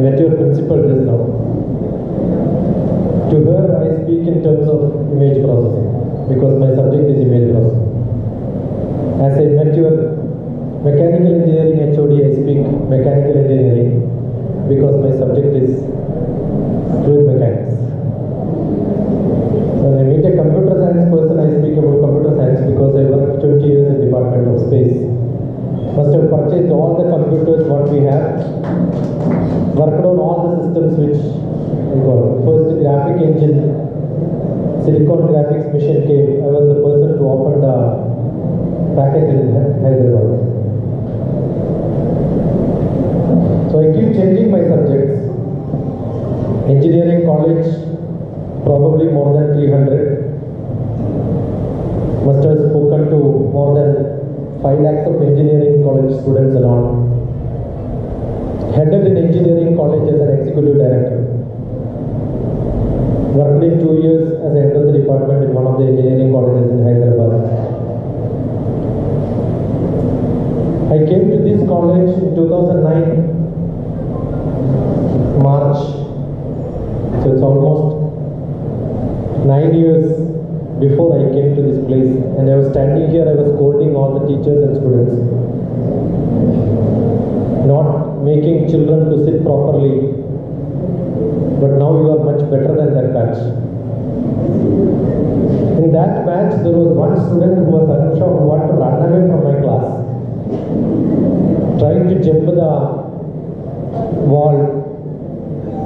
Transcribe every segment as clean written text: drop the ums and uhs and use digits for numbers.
met your principal just now. To her, I speak in terms of image processing because my subject is image processing. As I met your mechanical engineering HOD, I speak mechanical engineering because my subject is fluid mechanics. When I meet a computer science person, I speak about computer science because I worked 20 years in the Department of Space. Must have purchased all the computers what we have, worked on all the systems which I got. First graphic engine, silicon graphics machine came. I was the person to open the package in Hyderabad. So I keep changing my subjects. Engineering college, probably more than 300. Must have spoken to more than 5 lakhs of engineering college students alone. Headed in engineering college as an executive director. Worked in 2 years as head of the department in one of the engineering colleges in Hyderabad. I came to this college in 2009, March. So it's almost 9 years before I came to this place, and I was standing here, I was scolding all the teachers and students, not making children to sit properly, but now you are much better than that batch. In that batch, there was one student who was Anusha who wanted to run away from my class, trying to jump the wall.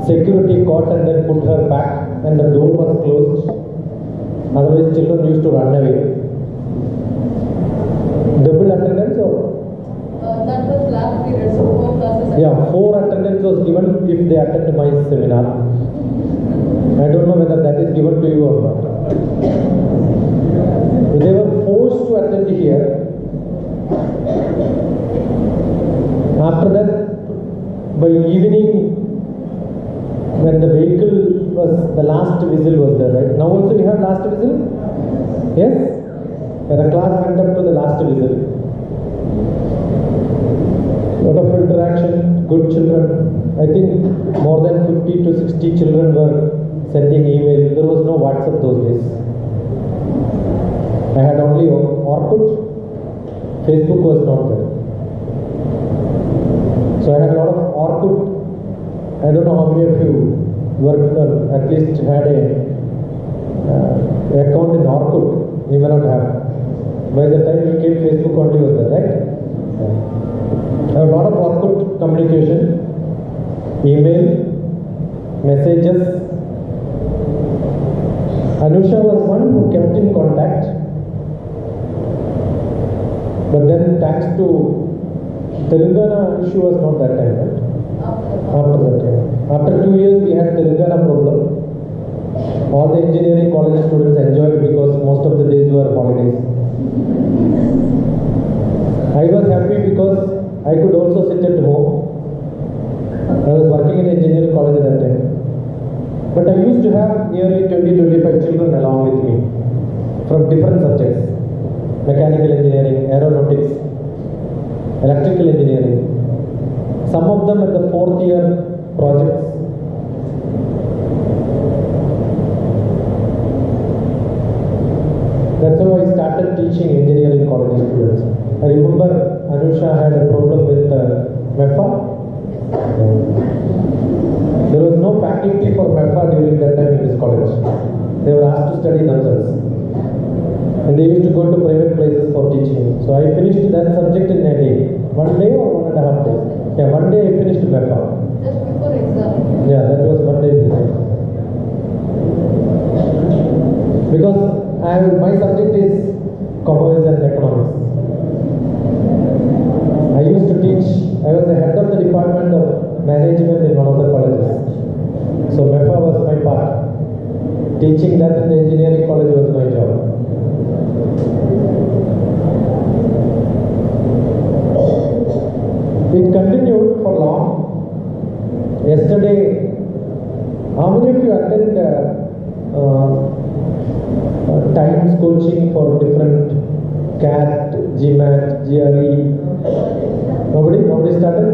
Security caught and then put her back, and the door was closed. Otherwise, children used to run away. Double attendance or? That was last period, so 4 classes. Yeah, 4 attendance was given if they attend my seminar. I don't know whether that is given to you or not. They were forced to attend here. After that, by evening, when the vehicle was, the last whistle was there, right? Now also you have last whistle? Yes? The class went up to the last whistle. Lot of interaction, good children. I think more than 50 to 60 children were sending email. There was no WhatsApp those days. I had only Orkut. Facebook was not there. So I had a lot of Orkut. I don't know how many of you worked or at least had a account in Orkut. You may not have. By the time you came, Facebook only was there, right? I have a lot of Orkut communication, email, messages. Anusha was one who kept in contact. But then thanks to Telangana issue was not that time, right? After that time. After 2 years we had Telangana problem. All the engineering college students enjoyed because most of the days were holidays. I was happy because I could also sit at home. I was working in engineering college at that time. But I used to have nearly 20-25 children along with me from different subjects. Mechanical engineering, aeronautics, electrical engineering. Some of them at the 4th year projects. That's how I started teaching engineering college students. I remember Anusha had a problem with MEFA. There was no faculty for MEFA during that time in this college. They were asked to study themselves. And they used to go to private places for teaching. So I finished that subject in a day. 1 day or 1.5 days? Yeah, 1 day I finished MEFA. Just before exam. Yeah, that was 1 day before. Because my subject is commerce and economics. I used to teach, I was the head of the department of management in one of the colleges. So MEFA was my part. Teaching that in the engineering college was my job. It continued for long. Yesterday, how many of you attend times coaching for different CAT, GMAT, GRE? Nobody started?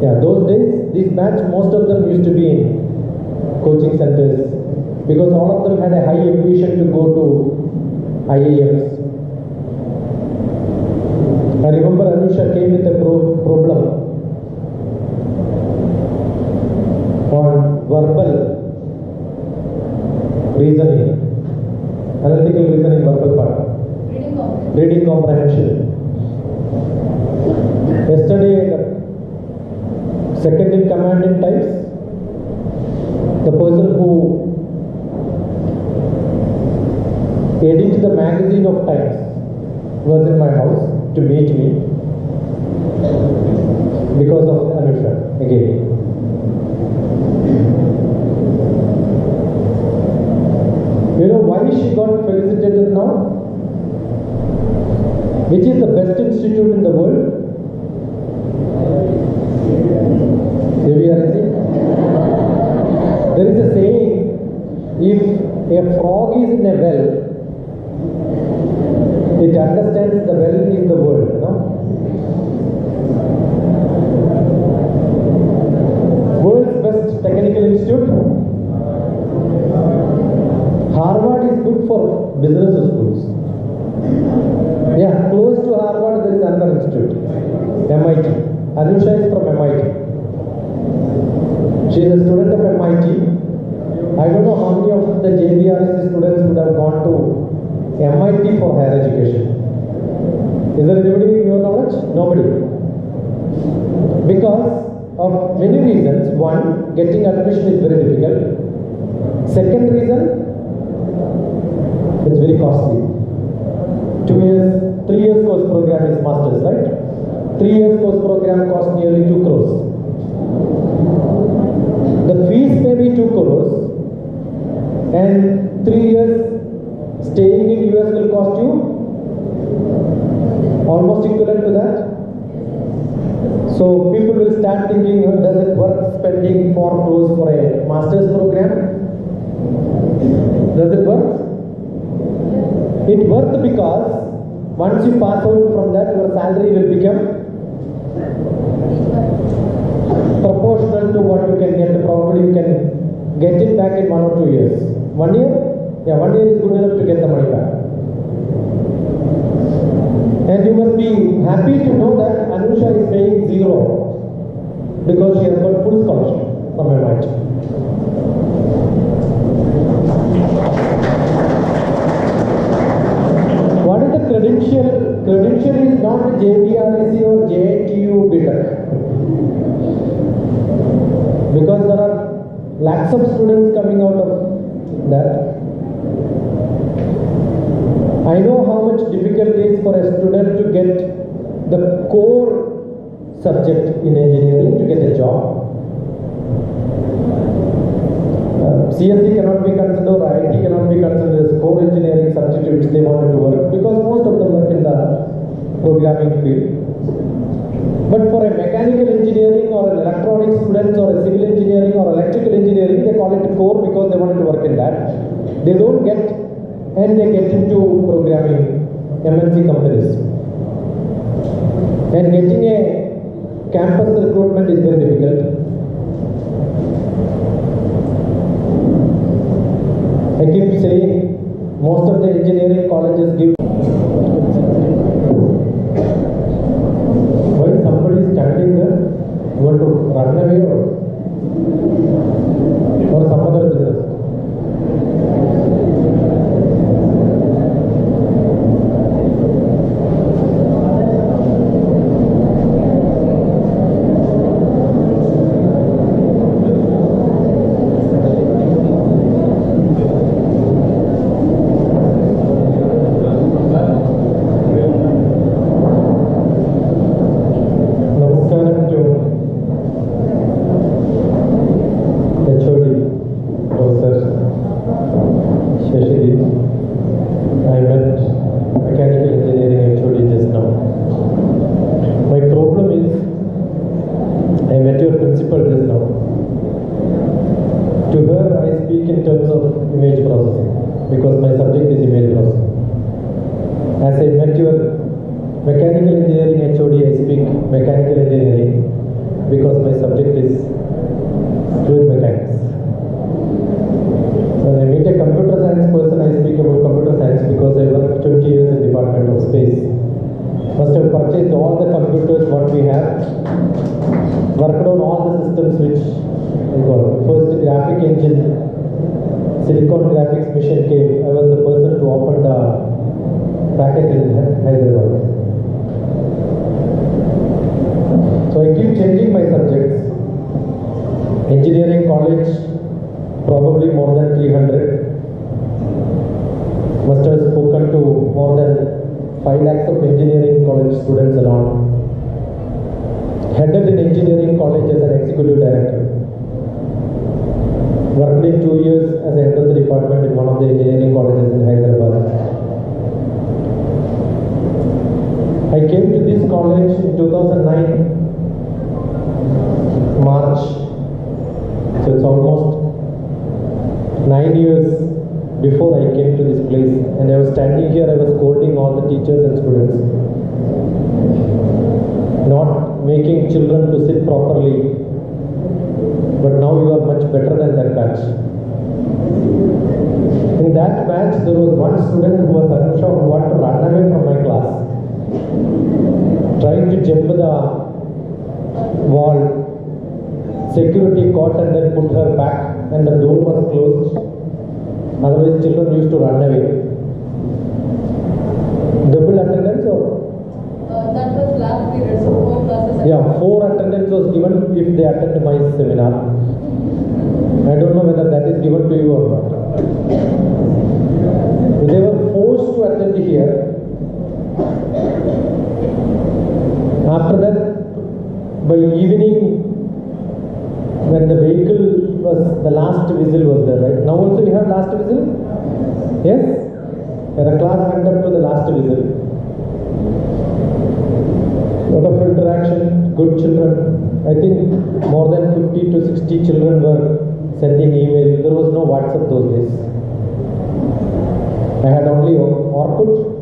Yeah, those days, this batch, most of them used to be in coaching centers because all of them had a high ambition to go to IIMs. I remember Anusha came with a problem on verbal reasoning, analytical reasoning, verbal part, reading comprehension. Yesterday, the second in command in types, the person who edited the magazine of types was in my house to meet me because of Anusha again. You know why she got felicitated now? Which is the best institute in the world? JBREC. There is a saying, if a frog is in a well, it understands the well is the world, you know. World's best technical institute. Harvard is good for business schools. Yeah, close to Harvard there is another institute, MIT. Anusha is from MIT. She is a student of MIT. I don't know how many of the JBREC students would have gone to MIT for higher education. Is there anybody in your knowledge? Nobody. Because of many reasons. One, getting admission is very difficult. Second reason, it's very costly. 2 years, 3 years course program is masters, right? 3 years course program costs nearly 2 crores. The fees may be 2 crores and 3 years staying in US will cost you almost equivalent to that. So people will start thinking, does it worth spending 4 crores for a master's program? Does it worth? It worth because once you pass out from that, your salary will become proportional to what you can get. Probably you can get it back in 1 or 2 years. 1 year? Yeah, 1 year is good enough to get the money back. And you must be happy to know that Anusha is paying 0 because she has got full scholarship from MIT. What is the credential? Credential is not JBREC or JNTU BTech. Because there are lakhs of students coming out of that. I know how much difficult it is for a student to get the core subject in engineering to get a job. CSE cannot be considered or IT cannot be considered as core engineering subject which they wanted to work because most of them work in the programming field. But for a mechanical engineering or an electronics students or a civil engineering or electrical engineering, they call it core because they wanted to work in that. They don't get and they get into programming MNC companies. And getting a campus recruitment is very difficult. I keep saying most of the engineering colleges give. Why somebody is standing there? You want to run away or some other business? Mechanical engineering HOD, I speak mechanical engineering because my which I got. First graphic engine, silicon graphics machine came. I was the person to open the packet in Hyderabad. So I keep changing my subjects. Engineering college, probably more than 300. Must have spoken to more than 5 lakhs of engineering college students alone. Headed in engineering college as an executive director. Worked in 2 years as a head of the department in one of the engineering colleges in Hyderabad. I came to this college in 2009, March. So it's almost 9 years before I came to this place, and I was standing here, I was scolding all the teachers and students, not making children to sit properly, but now you are much better than that batch. In that batch, there was one student who was Anusha who wanted to run away from my class, trying to jump the wall. Security caught and then put her back, and the door was closed. Otherwise, children used to run away. Double attendance or? That was last period, so 4 classes. Yeah, 4 attendance was given if they attend my seminar. I don't know whether that is given to you or not. They were forced to attend here. After that, by evening, when the vehicle was, the last whistle was there, right? Now also you have last whistle? Yes? Yeah, the class went up to the last whistle. Lot of interaction, good children. I think more than 50 to 60 children were sending email. There was no WhatsApp those days. I had only Orkut.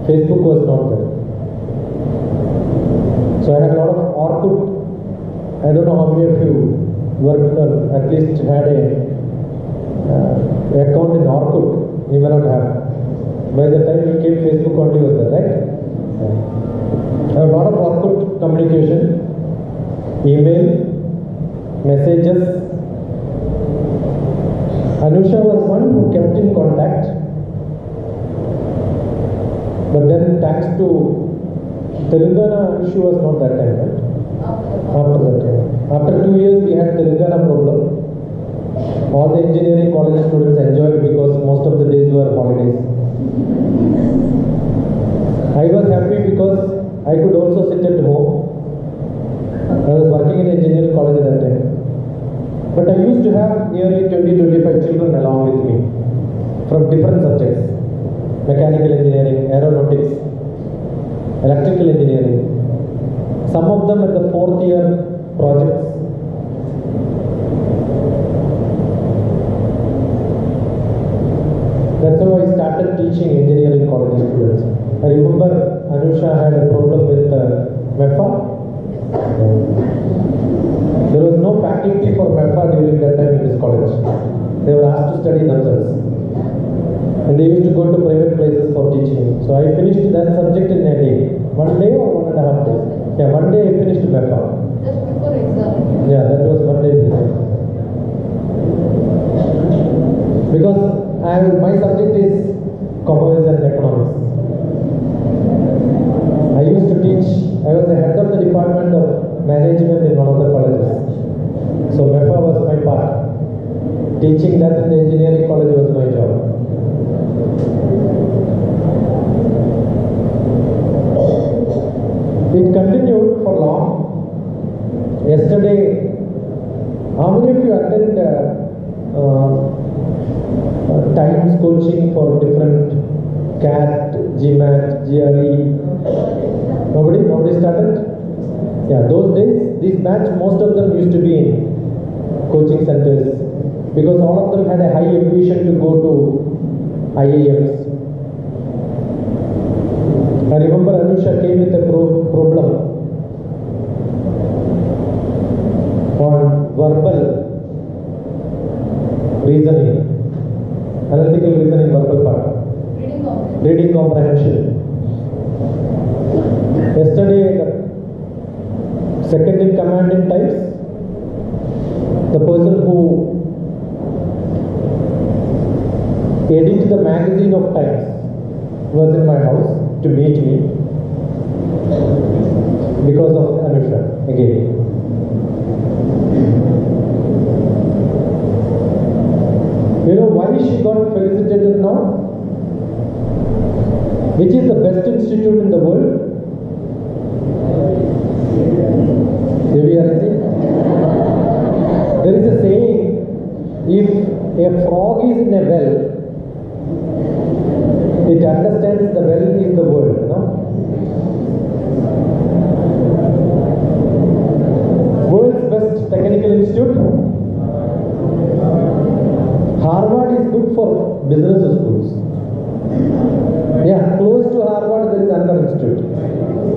Facebook was not there. So I had a lot of Orkut. I don't know how many of you worked on, at least had a account in Orkut. You may not have. By the time you came, Facebook only was there, right? I have a lot of Orkut communication, email, messages. Anusha was one who kept in contact. But then thanks to Telangana issue was not that time, right? After that time. After 2 years we had Telangana problem. All the engineering college students enjoyed because most of the days were holidays. I was happy because I could also sit at home. I was working in engineering college at that time. But I used to have nearly 20-25 children along with me from different subjects. Mechanical engineering, aeronautics, electrical engineering. Some of them at the 4th year projects. That's how I started teaching engineering college students. I remember Anusha had a problem with MEFA. There was no faculty for MEFA during that time in this college. They were asked to study themselves. And they used to go to private places for teaching. So I finished that subject in a day. 1 day or 1.5 days? Yeah, 1 day I finished MEFA. Just before exam. Yeah, that was 1 day before. Because my subject is commerce and economics. I used to teach, I was the head of the department of management in one of the colleges. So MEFA was my part. Teaching that in the engineering college was my job. It continued for long. Yesterday, how many of you attend Times coaching for different CAT, GMAT, GRE? Nobody started? Yeah, those days, this batch, most of them used to be in coaching centers because all of them had a high ambition to go to IIMs. I remember Anusha came with a problem on verbal reasoning, analytical reasoning, verbal part, reading comprehension. Yesterday, the second in command in types, The person who edits the magazine of Times was in my house to meet me because of Anusha again. You know why she got felicitated now? Which is the best institute in the world? JBREC. There is a saying, if a frog is in a well, it understands the well is the world, you know? World's best technical institute. Harvard is good for business schools. Yeah, close to Harvard there is another institute,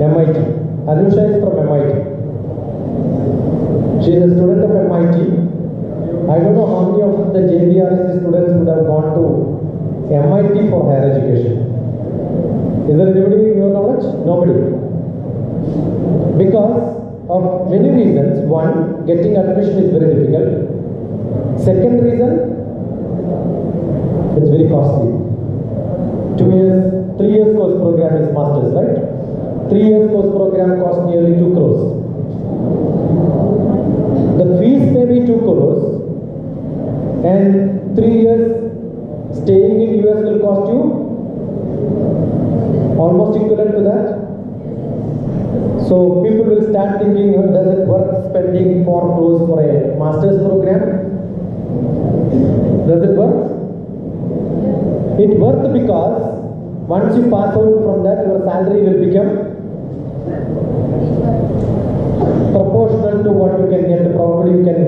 MIT. Anusha is from MIT. She is a student of MIT. I don't know how many of the JBREC students would have gone to MIT for higher education. Is there anybody in your knowledge? Nobody. Because of many reasons. One, getting admission is very difficult. Second reason, it's very costly. 2 years, 3 years course program is masters, right? 3 years course program costs nearly 2 crores. The fees may be 2 crores and 3 years staying in US will cost you almost equivalent to that. So people will start thinking, does it worth spending 4 crores for a master's program? Does it worth? It worth because once you pass out from that, your salary will become proportional to what you can get. Probably you can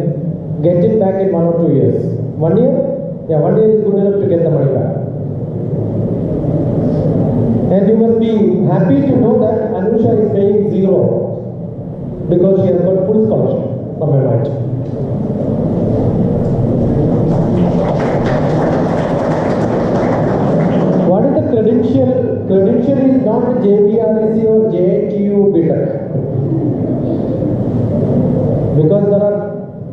get it back in 1 or 2 years. 1 year? Yeah, 1 year is good enough to get the money back. And you must be happy to know that Anusha is paying 0 because she has got full scholarship from MIT. What is the credential? Credential is not JBREC or JTU BTech. Because there are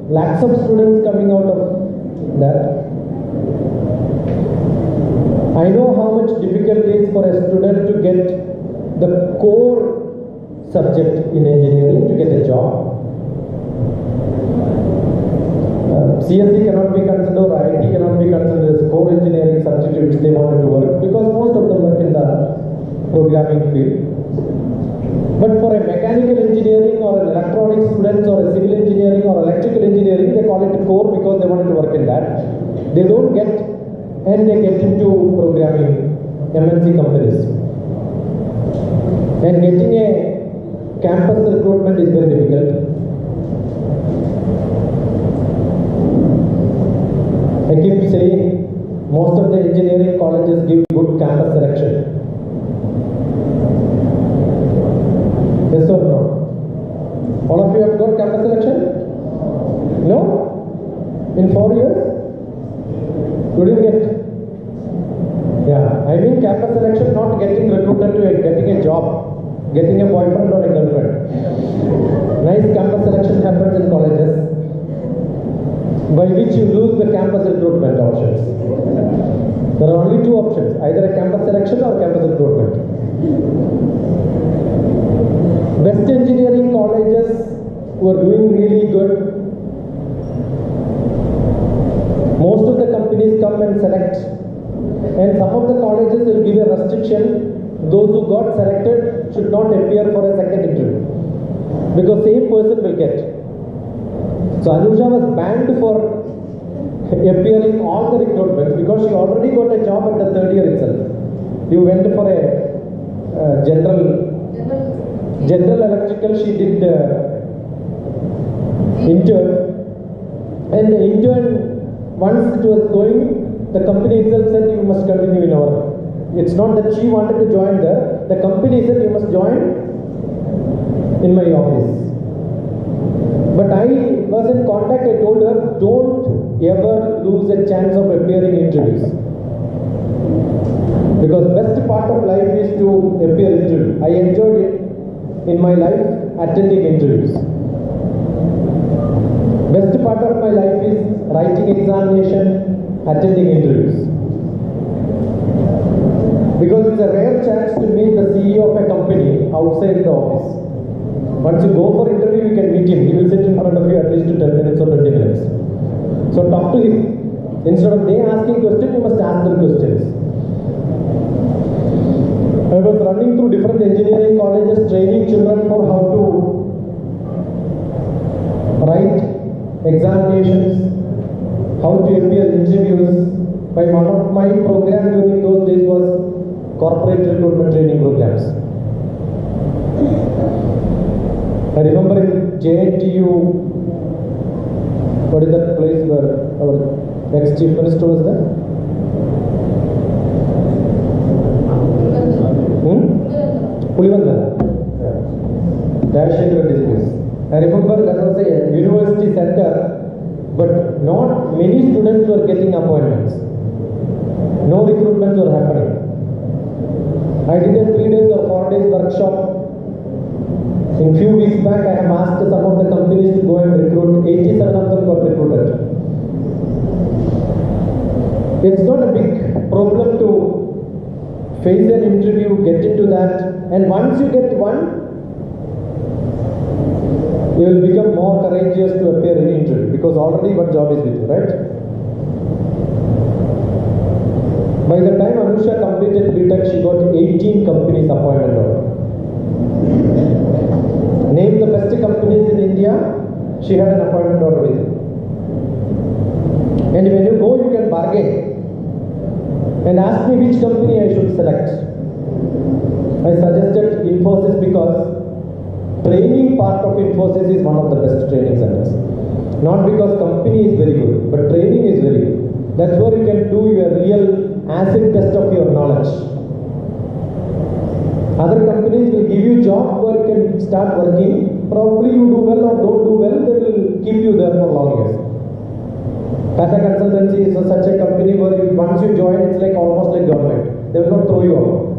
lakhs of students coming out of that. I know how much difficult it is for a student to get the core subject in engineering to get a job. CSE cannot be considered or IT cannot be considered as core engineering subject which they wanted to work because most of them work in the programming field. But for a mechanical engineering or an electronics students or a civil engineering or electrical engineering, they call it core because they wanted to work in that. They don't get and they get into programming MNC companies. And getting a campus recruitment is very difficult. I keep saying most of the engineering colleges give good campus selection. Yes or no? All of you have got campus selection? No? In 4 years? You didn't get? Yeah, I mean campus selection, not getting recruited to getting a job, getting a boyfriend or a girlfriend. Nice campus selection happens in colleges, by which you lose the campus recruitment options. There are only 2 options, either a campus selection or campus recruitment. Best engineering colleges were doing really good. Most of the companies come and select, and some of the colleges will give a restriction. Those who got selected should not appear for a second interview because same person will get. So Anusha was banned for appearing all the recruitments because she already got a job at the 3rd year itself. You went for a general electrical, she did intern, and the intern, once it was going, the company itself said you must continue in our. It's not that she wanted to join there, the company said you must join in my office. But I was in contact, I told her, don't ever lose a chance of appearing in interviews. Because best part of life is to appear in interview. I enjoyed it in my life attending interviews. Best part part of my life is writing examination, attending interviews. Because it's a rare chance to meet the CEO of a company outside the office. Once you go for interview, you can meet him. He will sit in front of you at least 10 minutes or 20 minutes. So talk to him. Instead of they asking questions, you must ask them questions. I was running through different engineering colleges, training children for how to write examinations, how to appear interviews. One of my programs during those days was corporate recruitment training programs. I remember in JNTU, what is that place where our ex-chief minister was there? Pulivandana. I remember that was a university center, but not many students were getting appointments. No recruitments were happening. I did a 3 days or 4 days workshop. In few weeks back, I have asked some of the companies to go and recruit. 87 of them got recruited. It's not a big problem to face an interview, get into that, and once you get one, you will become more courageous to appear in interview because already one job is with you, right? By the time Anusha completed BTech, she got 18 companies appointed order. Name the best companies in India, she had an appointment order with you. And when you go, you can bargain and ask me which company I should select. I suggested Infosys because training part of Infosys is one of the best training centers. Not because company is very good, but training is very good. That's where you can do your real acid test of your knowledge. Other companies will give you job where you can start working. Probably you do well or don't do well, they will keep you there for long years. Tata Consultancy is such a company where once you join, it's like almost like government. They will not throw you out.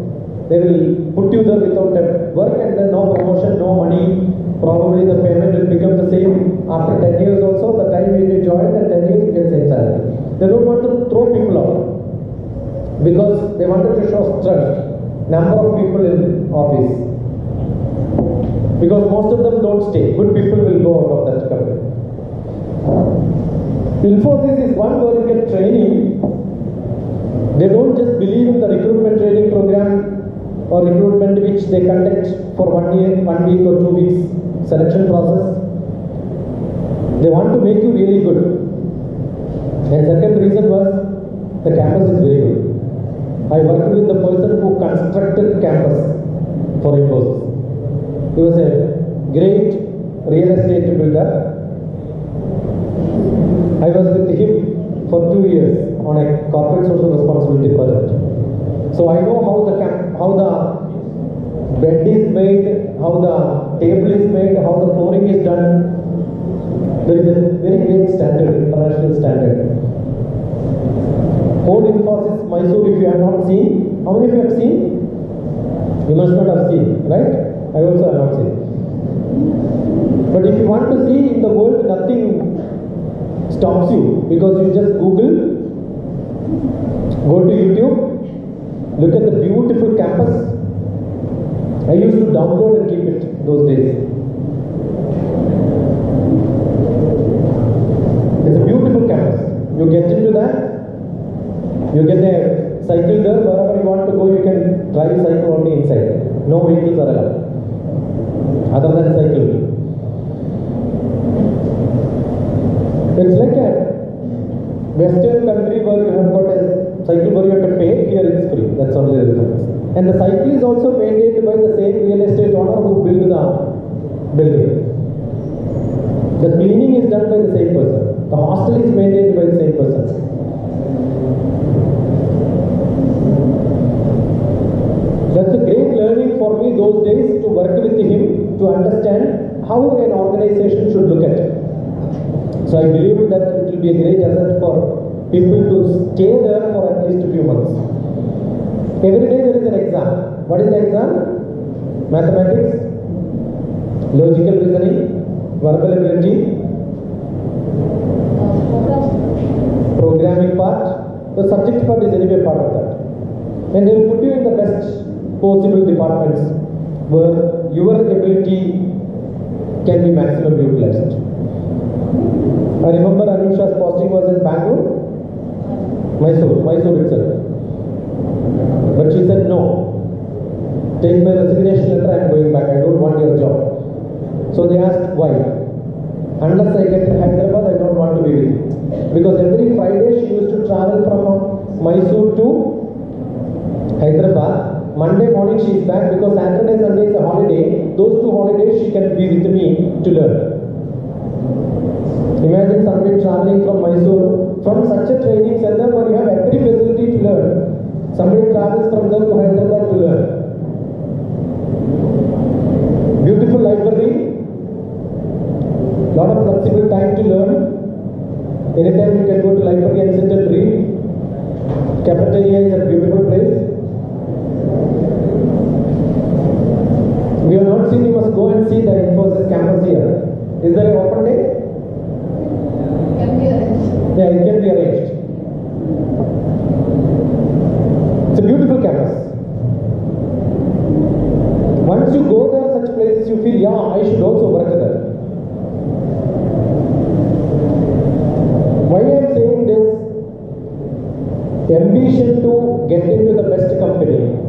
They will put you there without work and then no promotion, no money. Probably the payment will become the same after 10 years also. The time when you join and 10 years you get same salary. They don't want to throw people out because they wanted to show strength. Number of people in office. Because most of them don't stay. Good people will go out of that company. Infosys is one where you get training. They don't just believe in the recruitment training program or recruitment which they conduct for 1 year, 1 week or 2 weeks selection process. They want to make you really good. And second reason was the campus is very good. I worked with the person who constructed campus for Infosys. He was a great real estate builder. I was with him for 2 years on a corporate social responsibility project. So I know how the bed is made, how the table is made, how the flooring is done. There is a very great standard, international standard. Whole Infosys Mysore, if you have not seen, how many of you have seen? You must not have seen, right? I also have not seen. But if you want to see in the world, nothing stops you because you just Google, go to YouTube, look at the beautiful campus. I used to download and keep it those days. It's a beautiful campus. You get into that, you get a cycle there, wherever you want to go, you can drive cycle only inside. No vehicles are allowed, other than cycle. It's like a Western country where you have got a cycle where you have to pay, here it's free. That's only the difference. And the cycle is also maintained by the same real estate owner who built the building. The cleaning is done by the same person. The hostel is maintained by the same person. That's a great learning for me those days to work with him to understand how an organization should look at it. So I believe that it will be a great asset for people to stay there for at least a few months. Every day there is an exam. What is the exam? Mathematics, logical reasoning, verbal ability, the subject part is anyway part of that. And they will put you in the best possible departments where your ability can be maximum utilized. I remember Anusha's posting was in Bangalore, Mysore itself. But she said, no, take my resignation letter, I am going back, I don't want your job. So they asked why. Unless I get to Hyderabad, I don't want to be with you. Because every Friday she used to travel from Mysore to Hyderabad. Monday morning she is back because Saturday, Sunday is a holiday. Those 2 holidays she can be with me to learn. Imagine somebody traveling from Mysore, from such a training center where you have every facility to learn. Somebody travels from there to Hyderabad to learn. Beautiful library, lot of flexible time to learn. Anytime you can go to library and sit and read. Cafeteria is a beautiful place. We have not seen, you must go and see the Infosys campus here. Is there an open day? Can be arranged. Yeah, it can be arranged. It's a beautiful campus. Once you go there, such places, you feel, yeah, I should also work there. Why I am saying this? Ambition to get into the best company.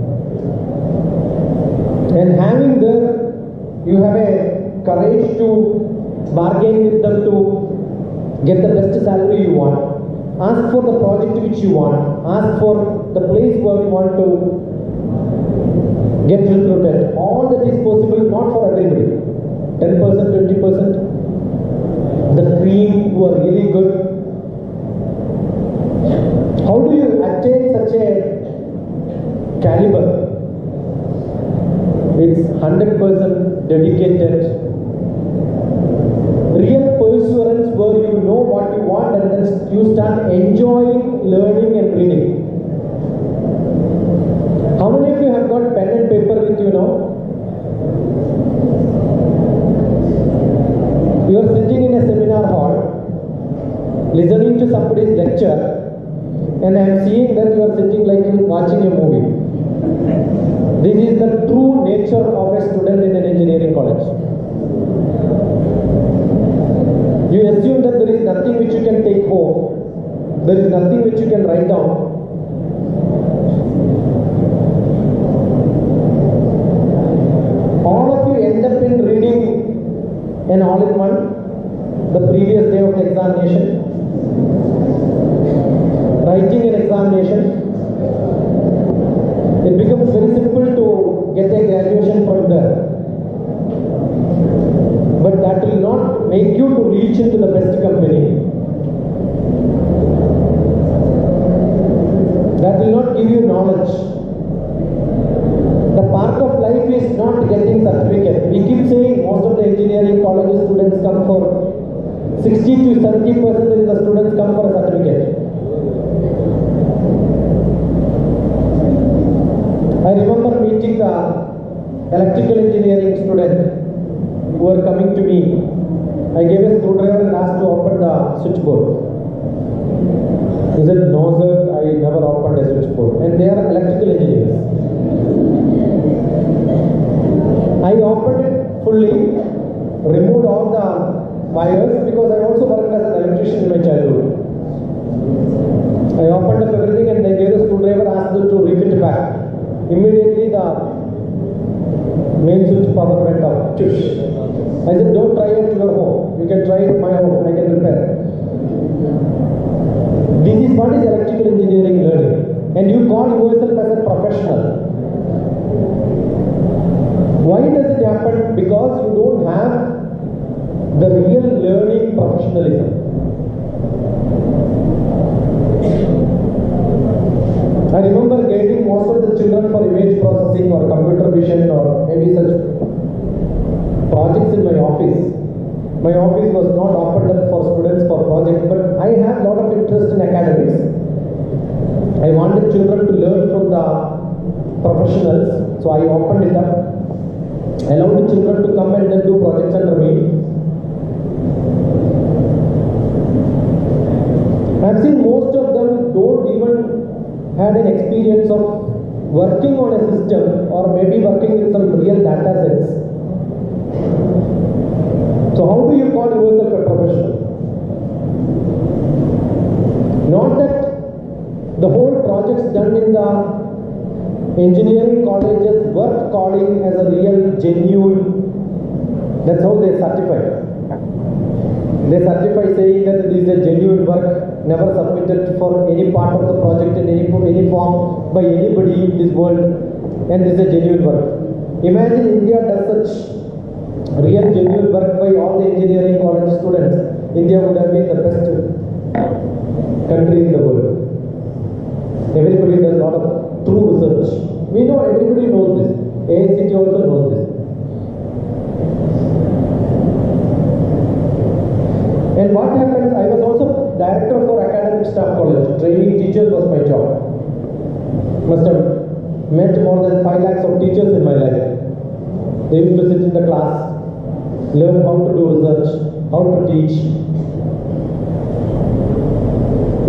And having there, you have a courage to bargain with them to get the best salary you want. Ask for the project which you want. Ask for the place where you want to get recruited. All that is possible, not for everybody. 10%, 20%. The cream who are really good. How do you attain such a caliber? It's 100% dedicated. Real perseverance where you know what you want and then you start enjoying learning and reading. How many of you have got pen and paper with you now? You are sitting in a seminar hall, listening to somebody's lecture, and I am seeing that you are sitting like watching a movie. This is the true nature of a student in an engineering college. You assume that there is nothing which you can take home. There is nothing which you can write down. All of you end up in reading an all-in-one the previous day of the examination, writing an examination. It becomes very simple to get a graduation from there. But that will not make you to reach into the best company. That will not give you knowledge. The part of life is not getting certificate. We keep saying most of the engineering college students come for 60 to 70% of the students come for a certificate. I remember meeting the electrical engineering student who were coming to me. I gave a screwdriver and asked to open the switchboard. He said, no sir, I never opened a switchboard. And they are electrical engineers. I opened it fully, removed all the wires because I also worked as an electrician in my childhood. I opened up everything and I gave the screwdriver, asked them to refit it back. Immediately the main switch power went off. I said, don't try it at your home. You can try it at my home. I can repair. This is what is electrical engineering learning. And you call yourself as a professional. Why does it happen? Because you don't have the real learning professionalism. I remember guiding most of the children for image processing or computer vision or maybe such projects in my office. My office was not opened up for students for projects, but I have a lot of interest in academics. I wanted children to learn from the professionals, so I opened it up. I allowed the children to come and then do projects under me. I've seen most of them don't even had an experience of working on a system or maybe working with some real data sets. So how do you call yourself a professional? Not that the whole projects done in the engineering colleges worth calling as a real genuine. That's how they certify. They certify saying that this is a genuine work, never submitted for any part of the project in any form by anybody in this world, and this is a genuine work. Imagine India does such real genuine work by all the engineering college students. India would have been the best country in the world. Everybody does a lot of true research. We know, everybody knows this. AICT also knows this. And what happens, I was also director for academic staff college. Training teachers was my job. Must have met more than 5 lakhs of teachers in my life. They used to sit in the class, learn how to do research, how to teach.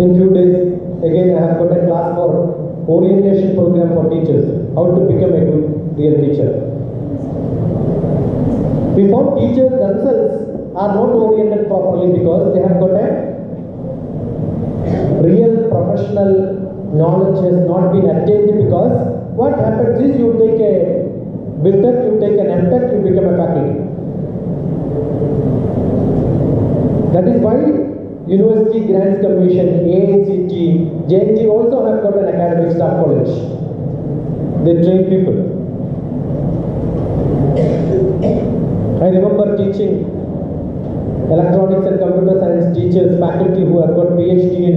In few days, again I have got a class for orientation program for teachers, how to become a good real teacher. We found teachers themselves are not oriented properly because they have got a real professional knowledge has not been attained, because what happens is you take a BTech, you take an MTech, you become a faculty. That is why University Grants Commission, AICT, JNT also have got an academic staff college. They train people. I remember teaching electronics and computer science teachers, faculty who have got PhD in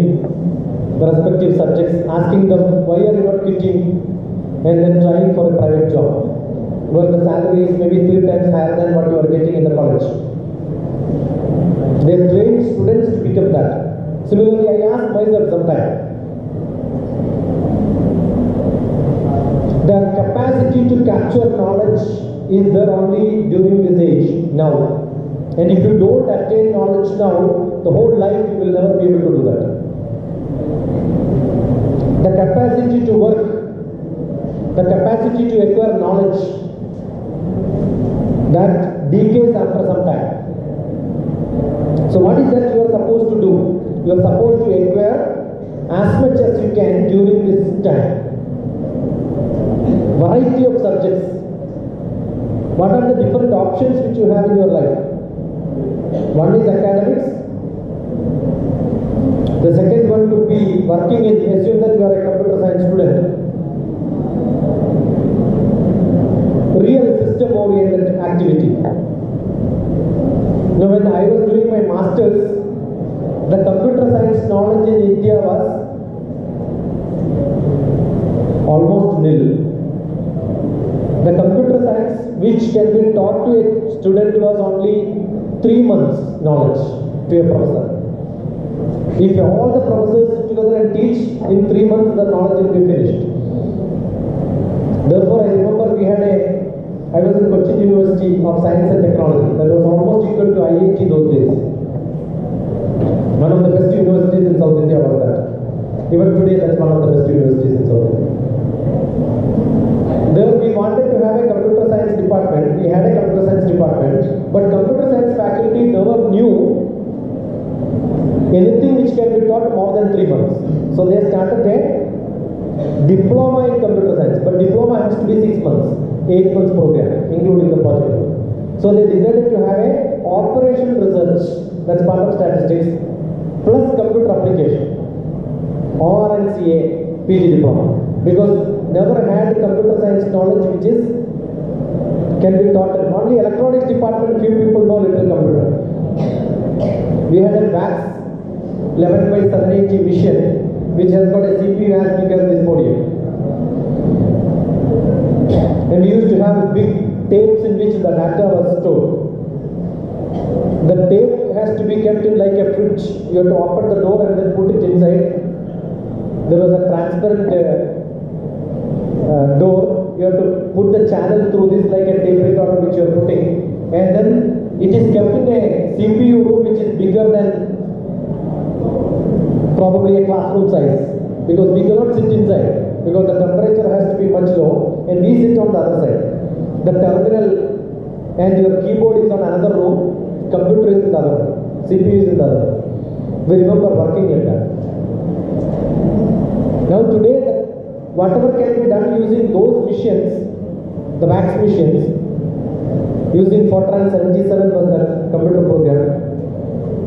the respective subjects, asking them, why are you not quitting and then trying for a private job, where the salary is maybe 3 times higher than what you are getting in the college. They train students to become that. Similarly, I ask myself sometimes, the capacity to capture knowledge is there only during this age now. And if you don't attain knowledge now, the whole life you will never be able to do that. The capacity to work, the capacity to acquire knowledge, that decays after some time. So what is that you are supposed to do? You are supposed to acquire as much as you can during this time. Variety of subjects. What are the different options which you have in your life? One is academics. The second one could be working in, assume that you are a computer science student. Real system oriented activity. Now when I was doing my masters, the computer science knowledge in India was almost nil. The computer science which can be taught to a student was only 3 months knowledge to a professor. If all the professors sit together and teach, in 3 months the knowledge will be finished. Therefore, I remember I was in Cochin University of Science and Technology. That was almost equal to IIT those days. One of the best universities in South India was that. Even today, that's one of the best universities in South India. There we wanted to have a computer science department. We had a computer science department, but computer science faculty never knew anything which can be taught more than 3 months. So they started a diploma in computer science, but diploma has to be 6 months, 8 months program, including the project. So they decided to have a operational research, that's part of statistics, plus computer application, ORNCA PG diploma, because never had computer science knowledge which can be taught. Only electronics department, few people know little computer. We had a VAX 11 by 780 machine which has got a CPU as big as this podium. And we used to have big tapes in which the data was stored. The tape has to be kept in like a fridge. You have to open the door and then put it inside. There was a transparent door. You have to put the channel through this like a tape recorder which you are putting, and then it is kept in a CPU room which is bigger than probably a classroom size. because we cannot sit inside because the temperature has to be much low and we sit on the other side. The terminal and your keyboard is on another room, computer is in the other room, CPU is in the other room. We remember working like that. Now today, whatever can be done using those machines, the wax machines, using Fortran 77 was the computer program.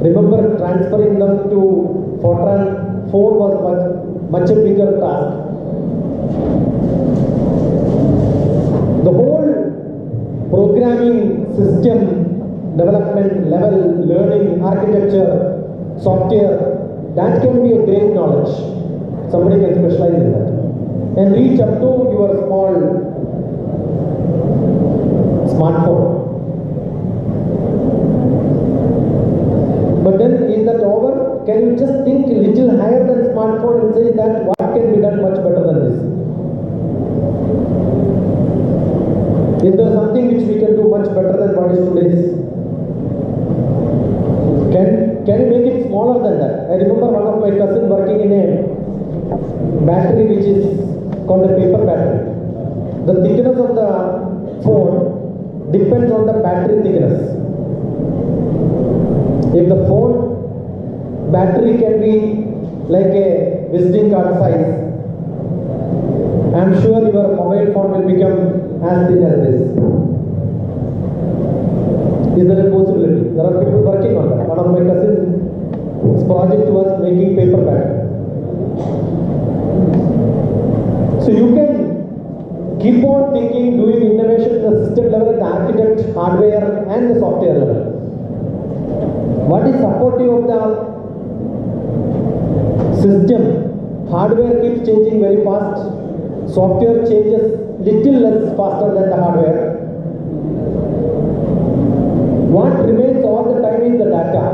Remember transferring them to Fortran 4 was much a bigger task. The whole programming system, development level, learning, architecture, software, that can be a great knowledge. Somebody can specialize in that and reach up to your small smartphone. But then is that over? Can you just think a little higher than smartphone and say that what can be done much better than this? Is there something which we can do much better than what is today's? Can you make it smaller than that? I remember one of my cousins working in a battery which is called a paper battery. The thickness of the phone depends on the battery thickness. If the phone battery can be like a visiting card size, I am sure your mobile phone will become as thin as this. Is there a possibility? There are people working on that. One of my cousins' project was making paper battery. So you can keep on thinking, doing innovation at the system level, at the architect, hardware and the software level. What is supportive of the system? Hardware keeps changing very fast. Software changes little less faster than the hardware. What remains all the time is the data.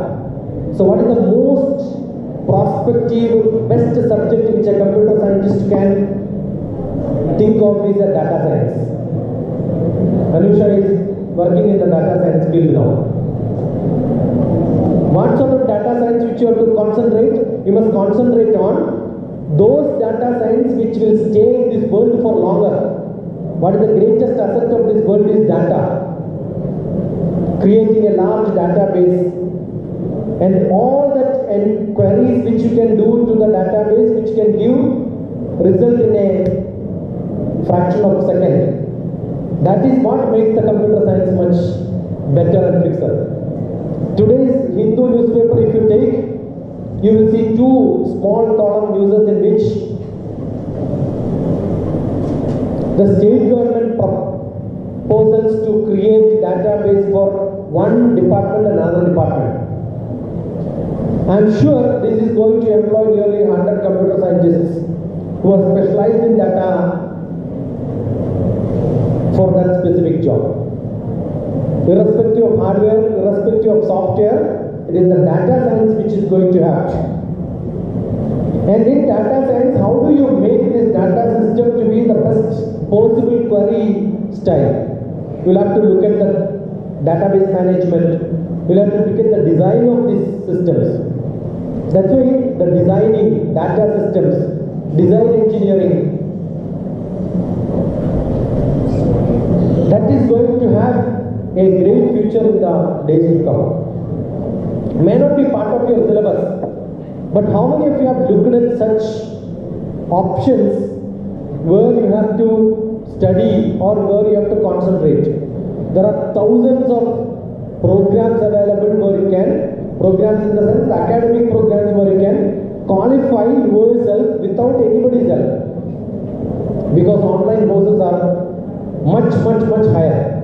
So what is the most prospective, best subject which a computer scientist can think of is a data science. Anusha is working in the data science field now. What sort of data science which you have to concentrate? You must concentrate on those data science which will stay in this world for longer. What is the greatest asset of this world is data. Creating a large database and all that queries which you can do to the database which can give result in a fraction of a second. That is what makes the computer science much better and fixer. Today's Hindu newspaper, if you take, you will see two small column newses in which the state government proposals to create database for one department and another department. I am sure this is going to employ nearly 100 computer scientists who are specialized in data for that specific job. Irrespective of hardware, irrespective of software, it is the data science which is going to happen. And in data science, how do you make this data system to be the best possible query style? You will have to look at the database management. You will have to look at the design of these systems. That's why the designing data systems, design engineering, that is going to have a great future in the days to come. May not be part of your syllabus, but how many of you have looked at such options where you have to study or where you have to concentrate? There are thousands of programs available where you can, programs in the sense academic programs where you can qualify yourself without anybody's help, because online courses are much higher.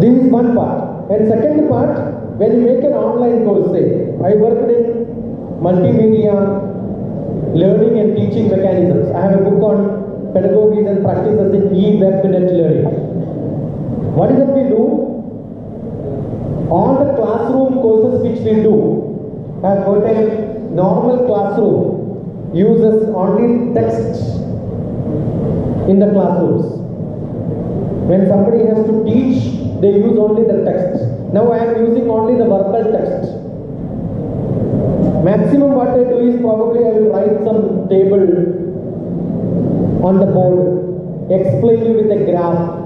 This is one part. And second part, when you make an online course, say, I worked in multimedia learning and teaching mechanisms. I have a book on pedagogies and practices in e-web-net learning. What is it we do? All the classroom courses which we do have got a normal classroom uses only text in the classrooms. When somebody has to teach, they use only the text. Now I am using only the verbal text. Maximum what table on the board, explain you with a graph.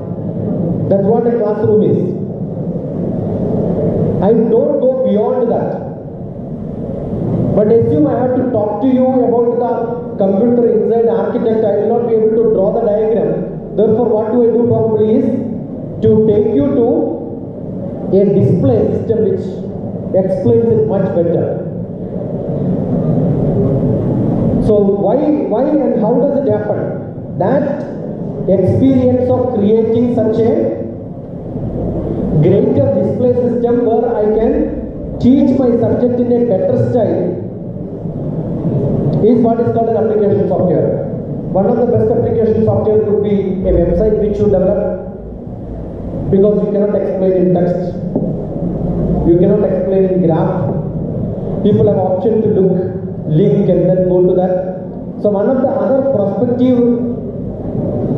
That's what a classroom is. I don't go beyond that. But assume I have to talk to you about the computer inside architect, I will not be able to draw the diagram. Therefore, what do I do probably is to take you to a display system which explains it much better. So why and how does it happen? That experience of creating such a greater display system where I can teach my subject in a better style is what is called an application software. One of the best application software could be a website which you develop, because you cannot explain in text, you cannot explain in graph. People have option to look, link and then go to that. So one of the other prospective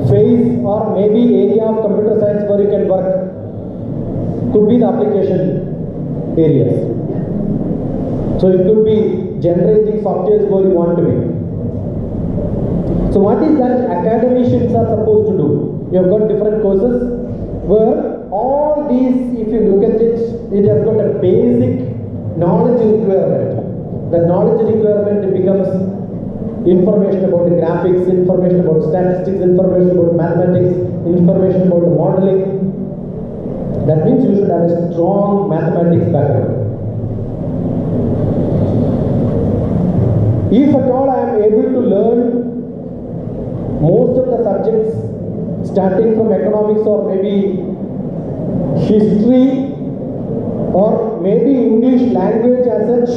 phase or maybe area of computer science where you can work could be the application areas. So it could be generating softwares where you want to be. So what is that academicians are supposed to do? You have got different courses where all these, if you look at it, it has got a basic knowledge requirement. The knowledge requirement becomes information about the graphics, information about statistics, information about mathematics, information about modeling. That means you should have a strong mathematics background. If at all I am able to learn most of the subjects starting from economics or maybe history or maybe English language as such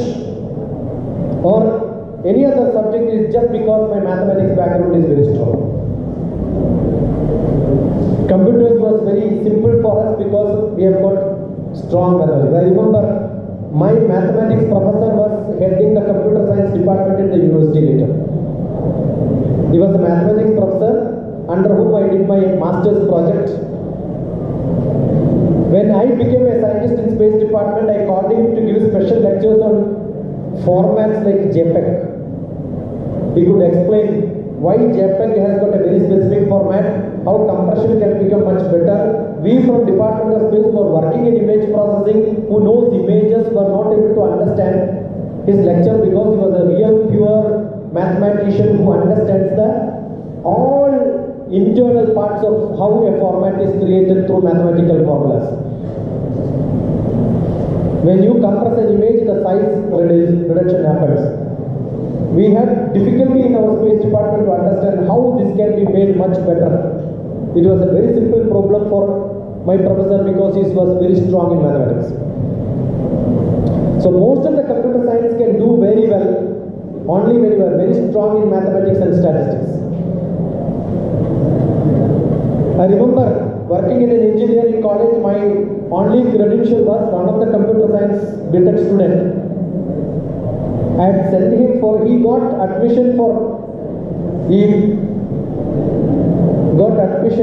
or any other subject, is just because my mathematics background is very strong. Computers was very simple for us because we have got strong mathematics. I remember my mathematics professor was heading the computer science department in the university later. He was a mathematics professor under whom I did my master's project. When I became a scientist in space department, I called him to give special lectures on formats like JBREC. He could explain why JBREC has got a very specific format, how compression can become much better. We from Department of Space were working in image processing, who knows images, were not able to understand his lecture because he was a real pure mathematician who understands the all internal parts of how a format is created through mathematical formulas. When you compress an image, the size reduction happens. We had difficulty in our space department to understand how this can be made much better. It was a very simple problem for my professor because he was very strong in mathematics. So most of the computer science can do very well, only very well, very strong in mathematics and statistics. I remember working in an engineering college, my only credential was one of the computer science BTech student. I had sent him for, he got admission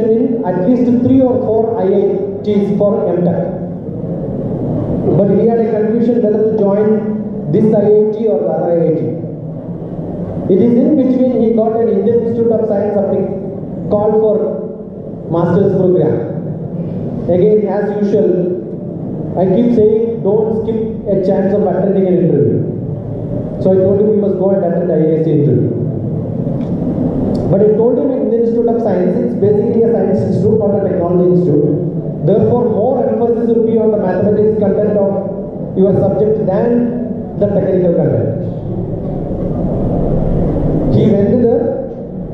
in at least 3 or 4 IITs for MTech. But he had a confusion whether to join this IIT or the other IIT. It is in between he got an Indian Institute of Science called for master's program. Again, as usual, I keep saying don't skip a chance of attending an interview. So I told him he must go and attend the IISc interview. But I told him in the Institute of Science, it's basically a science institute, not a technology institute. Therefore, more emphasis will be on the mathematics content of your subject than the technical content. He went there,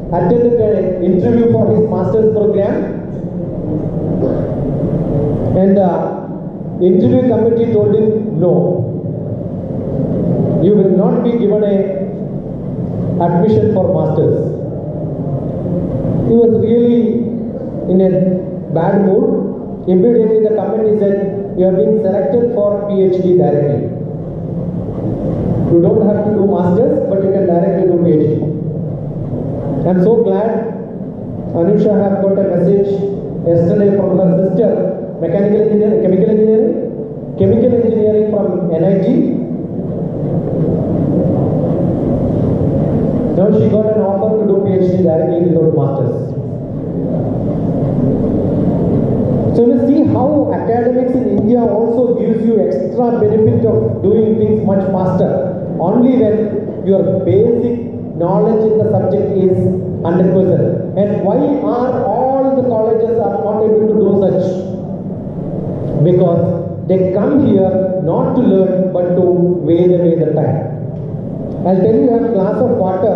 attended an interview for his master's program, and the interview committee told him, no, you will not be given a admission for masters. He was really in a bad mood. Immediately the committee said, you have been selected for PhD directly. You don't have to do masters, but you can directly do PhD. I am so glad Anusha have got a message yesterday from her sister, mechanical engineering, chemical engineering from NIT. Now she got much faster only when your basic knowledge in the subject is 100%. And why are all the colleges are not able to do such? Because they come here not to learn but to wade away the time. I'll tell you, a glass of water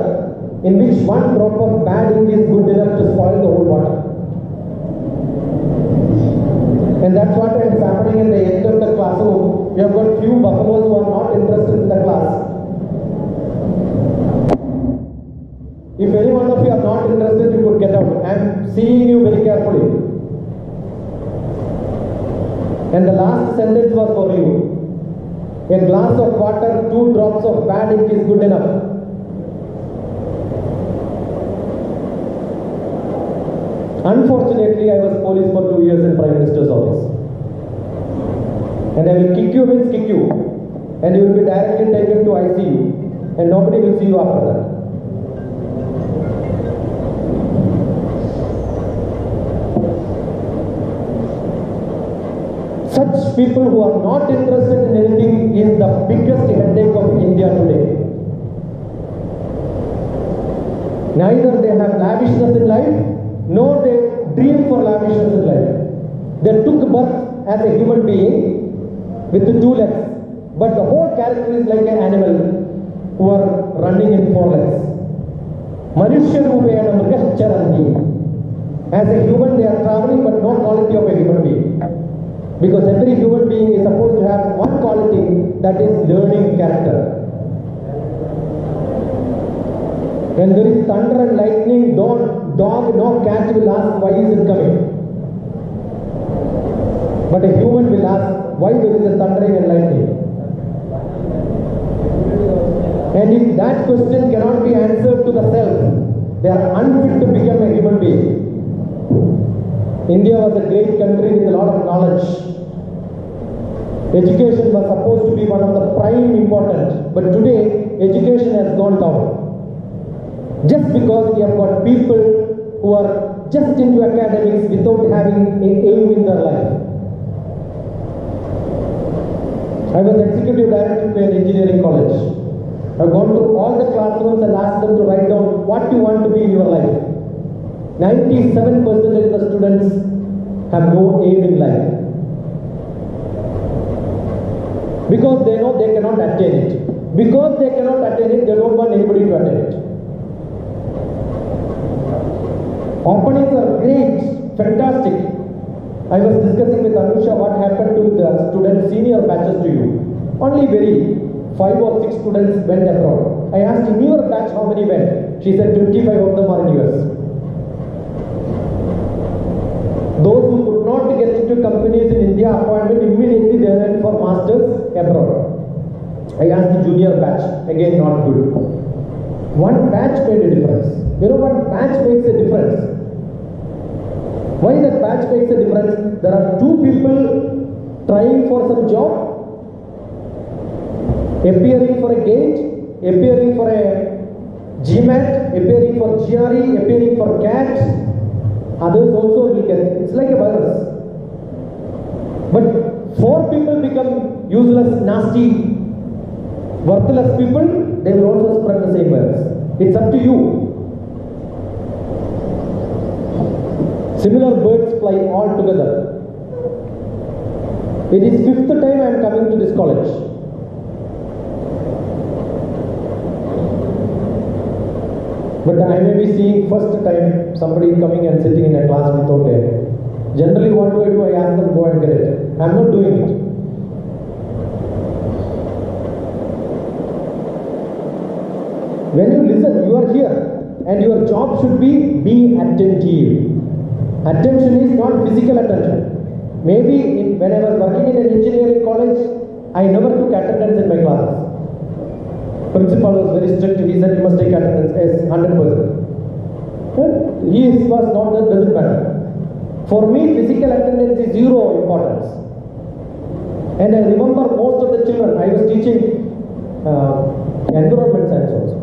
in which one drop of bad ink is good enough to spoil the whole water. And that's what is happening in the end of the classroom. You have got few buffaloes who are not interested in the class. If any one of you are not interested, you could get out. I am seeing you very carefully. And the last sentence was for you. A glass of water, 2 drops of bad ink is good enough. Unfortunately, I was police for 2 years in Prime Minister's office. And I will kick you means kick you. And you will be directly taken to ICU. And nobody will see you after that. Such people who are not interested in anything is the biggest headache of India today. Neither they have lavishness in life, nor they dream for lavishness in life. They took birth as a human being with 2 legs, but the whole character is like an animal who are running in 4 legs. As a human they are traveling but no quality of a human being. Because every human being is supposed to have one quality, that is learning character. When there is thunder and lightning, dog, no cat will ask why is it coming. But a human will ask why there is a thundering and lightning. And if that question cannot be answered to the self, they are unfit to become a human being. India was a great country with a lot of knowledge. Education was supposed to be one of the prime important, but today education has gone down. Just because we have got people who are just into academics without having an aim in their life. I was executive director of an engineering college. I've gone to all the classrooms and asked them to write down what you want to be in your life. 97% of the students have no aim in life. Because they know they cannot attain it. Because they cannot attain it, they don't want anybody to attain it. Openings are great, fantastic. I was discussing with Anusha what happened to the students, senior batches to you. Only very 5 or 6 students went abroad. I asked, in your batch how many went? She said 25 of them are in US. Those who could not get into companies in India, appointment immediately they went for masters abroad. I asked the junior batch, again not good. One batch made a difference. You know what batch makes a difference? Why that batch makes a difference? There are 2 people trying for some job, appearing for a gate, appearing for a GMAT, appearing for GRE, appearing for CAT. Others also will get it. It's like a virus. But 4 people become useless, nasty, worthless people, they will also spread the same virus. It's up to you. Similar birds fly all together. It is 5th time I am coming to this college. But I may be seeing first time somebody coming and sitting in a class without a. Generally what do? I ask them go and get it. I am not doing it. When you listen, you are here and your job should be attentive. Attention is not physical attention. Maybe when I was working in an engineering college, I never took attendance in my classes. Principal was very strict. He said you must take attendance as 100%. But he was not, that doesn't matter. For me, physical attendance is 0 importance. And I remember most of the children, I was teaching environment science also.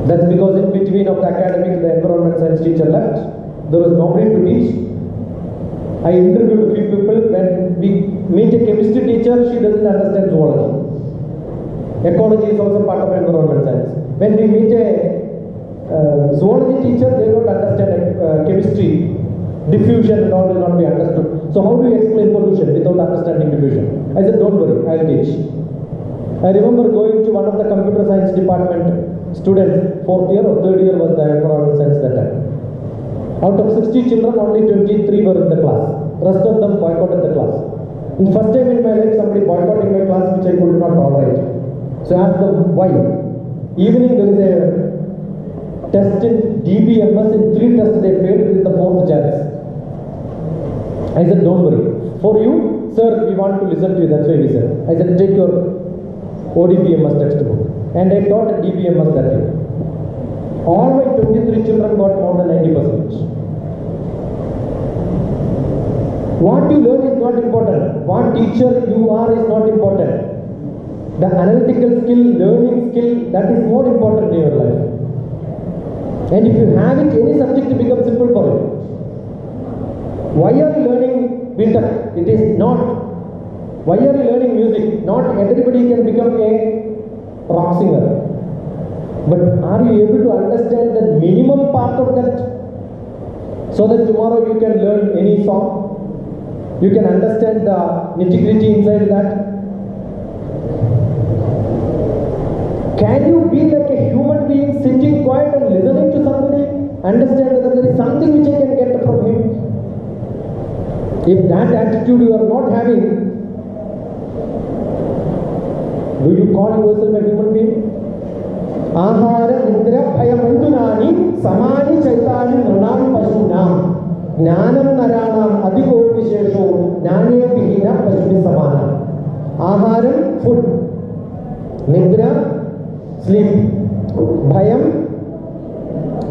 That's because in between of the academic, the environment science teacher left. There was nobody to teach. I interviewed a few people. When we meet a chemistry teacher, she doesn't understand zoology. Ecology is also part of environment science. When we meet a zoology teacher, they don't understand chemistry. Diffusion and all will not be understood. So how do you explain pollution without understanding diffusion? I said, don't worry, I'll teach. I remember going to one of the computer science department students, 4th year or 3rd year was the environmental science that time. Out of 60 children, only 23 were in the class. Rest of them boycotted the class. And first time in my life, somebody boycotting my class, which I could not tolerate. So I asked them, why? Evening there is a test in DBMS, in 3 tests they failed, this is the 4th chance. I said, don't worry. For you, sir, we want to listen to you, that's why we said. I said, take your ODBMS textbook. And I taught at DBMS that day. All my 23 children got more than 90%. What you learn is not important. What teacher you are is not important. The analytical skill, learning skill, that is more important in your life. And if you have it, any subject will become simple for you. Why are you learning BTech? It is not. Why are you learning music? Not everybody can become a rock singer. But are you able to understand the minimum part of that? So that tomorrow you can learn any song? You can understand the nitty-gritty inside that? Can you be like a human being sitting quiet and listening to somebody? Understand that there is something which I can get from him? If that attitude you are not having, do you call yourself a human being? Ahara nidra bhayamantunani samani chaitani nranam pasuna ജ്ഞാനം നരാണാം അധികോ വിശേഷോ ജ്ഞാനേ വിഹീന പശുവിന് സമാനം. ആഹാരം food, നിദ്ര sleep, ഭയം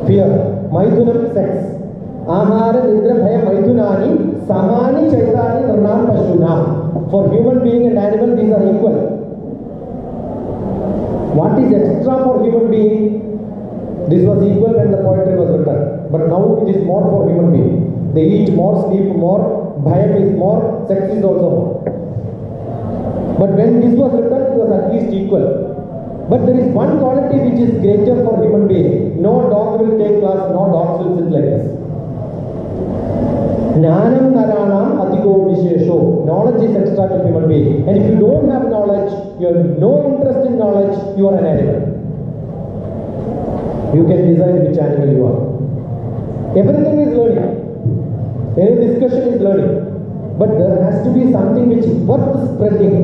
fear, മൈഥുനം sex. ആഹാര നിദ്ര ഭയ മൈഥുനാനി Zamani ചൈതാനി നൃണാം പശൂനാം. For human being and animal, these are equal. What is extra for human being? This was equal when the poetry was written, but now it is more for human being. They eat more, sleep more, bhayam is more, sex is also more. But when this was written, it was at least equal. But there is one quality which is greater for human being. No dog will take class, no dogs will sit like this. Jnanam naranam adhigo vishesho. Knowledge is extra to human being. And if you don't have knowledge, you have no interest in knowledge, you are an animal. You can decide which animal you are. Everything is learning. Any discussion is learning. But there has to be something which is worth spreading.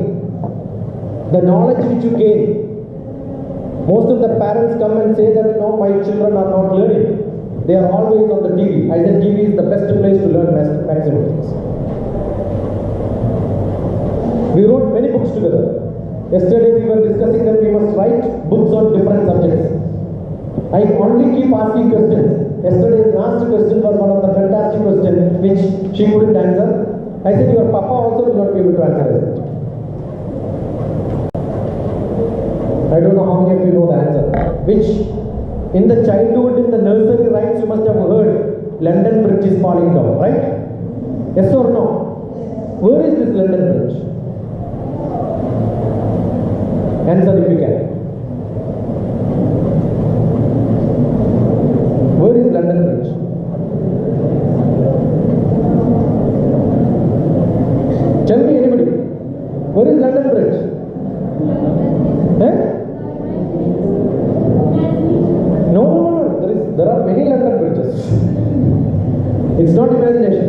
The knowledge which you gain. Most of the parents come and say that, no, my children are not learning. They are always on the TV. I said TV is the best place to learn maximum things. We wrote many books together. Yesterday we were discussing that we must write books on different subjects. I only keep asking questions. Yesterday's last question was one of the fantastic questions which she couldn't answer. I said, your papa also will not be able to answer it. I don't know how many of you know the answer. Which, in the childhood, in the nursery rhymes, you must have heard, London Bridge is falling down, right? Yes or no? Where is this London Bridge? Answer if you can. Where is London Bridge? Tell me, anybody. Where is London Bridge? Eh? No. There are many London bridges. It's not imagination.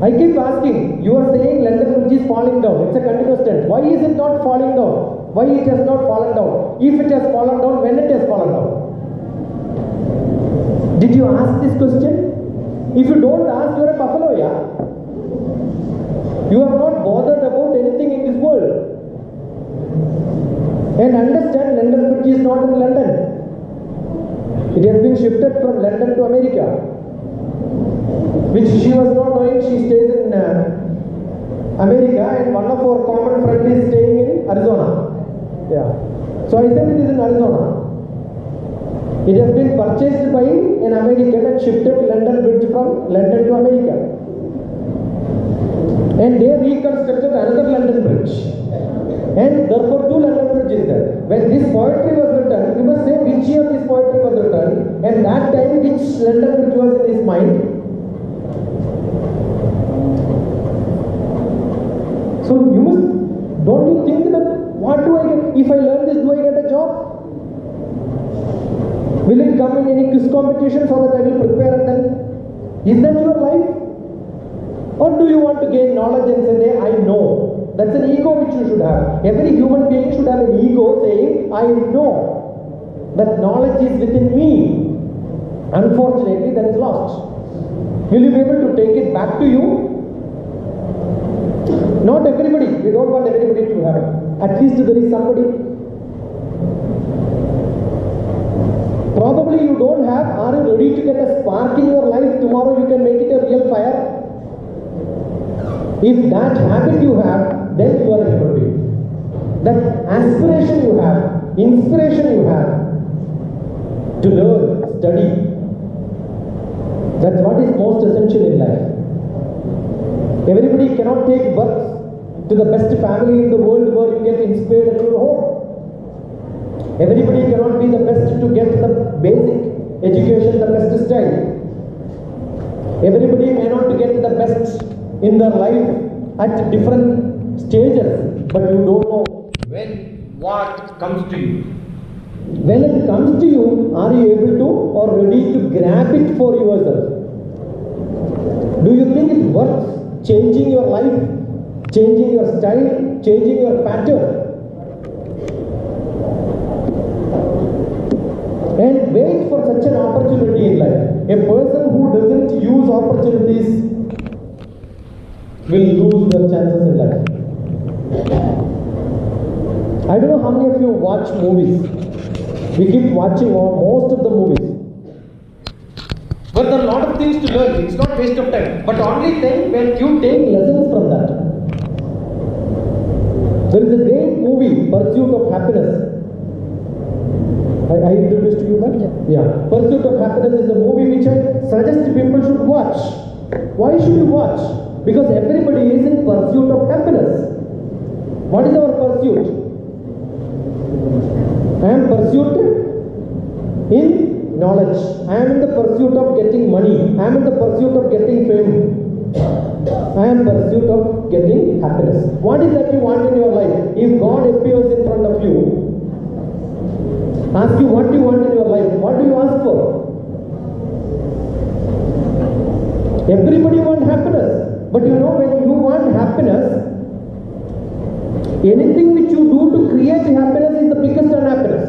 I keep asking. You are saying London Bridge is falling down. It's a continuous tense. Why is it not falling down? Why it has not fallen down? If it has fallen down, when it has fallen down? Did you ask this question? If you don't ask, you are a buffalo, yeah? You are not bothered about anything in this world. And understand, London Bridge is not in London. It has been shifted from London to America. Which she was not knowing. She stays in America, and one of our common friends is staying in Arizona. Yeah. So I said it is in Arizona. It has been purchased by an American and shifted London Bridge from London to America. And they reconstructed another London Bridge. And therefore 2 London bridges there. when this poetry was written, you must say which year this poetry was written, and that time which London Bridge was in his mind. So you must, don't you think that what do I get? If I learn this, do I get a job? Will it come in any quiz competition so that I will prepare and then? Is that your life? Or do you want to gain knowledge and say, I know? That's an ego which you should have. Every human being should have an ego saying, I know. That knowledge is within me. Unfortunately, that is lost. Will you be able to take it back to you? Not everybody. We don't want everybody to have it. At least there is somebody. Probably you don't have. Are you ready to get a spark in your life? Tomorrow you can make it a real fire. If that habit you have, then you are a human being. That aspiration you have, inspiration you have to learn, study. That's what is most essential in life. Everybody cannot take birth to the best family in the world where you get inspired at your home. Everybody cannot be the best to get the basic education, the best style. Everybody may not get the best in their life at different stages, but you don't know when what comes to you. When it comes to you, are you able to or ready to grab it for yourself? Do you think it's worth changing your life, changing your style, changing your pattern? And wait for such an opportunity in life. A person who doesn't use opportunities will lose their chances in life. I don't know how many of you watch movies. We keep watching most of the movies. But there are a lot of things to learn. It's not waste of time. But only then when you take lessons from that. There is a great movie, Pursuit of Happiness. I introduced you that? Yeah. Pursuit of Happiness is a movie which I suggest people should watch. Why should you watch? Because everybody is in pursuit of happiness. What is our pursuit? I am pursuit in knowledge. I am in the pursuit of getting money. I am in the pursuit of getting fame. I am in pursuit of getting happiness. What is that you want in your life? If God appears in front of you, ask you what do you want in your life, what do you ask for? Everybody wants happiness. But you know, when you want happiness, anything which you do to create happiness is the biggest unhappiness.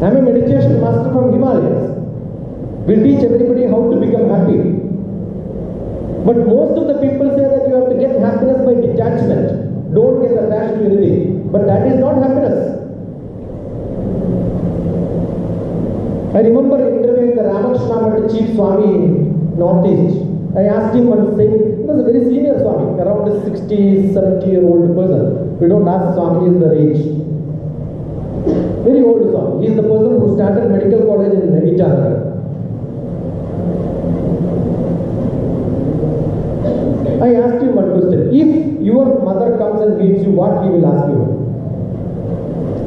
I am a meditation master from Himalayas. We teach everybody how to become happy. But most of the people say that you have to get happiness by detachment. Don't get attached to anything. But that is not happiness. I remember interviewing the Ramakrishna Chief Swami in Northeast. I asked him one thing. He was a very senior Swami, around a 60, 70-year-old person. We don't ask Swami his age. Very old Swami. He is the person who started medical college in Itanagar. I asked him one question. If your mother comes and meets you, what he will ask you?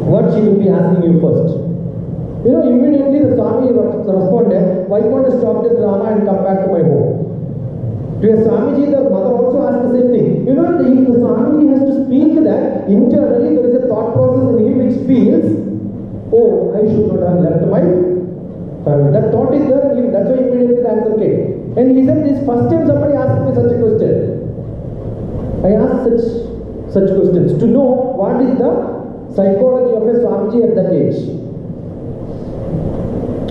What she will be asking you first? You know, immediately the Swami responded, why can't I stop the drama and come back to my home? To a Swamiji, the mother also asked the same thing. You know, if the Swamiji has to speak that, internally there is a thought process in him which feels, oh, I should not have left my family. That thought is there in him. That's why immediately the answer came. And he said, this first time somebody asked me such a question. I asked such questions to know what is the psychology of a Swamiji at that age.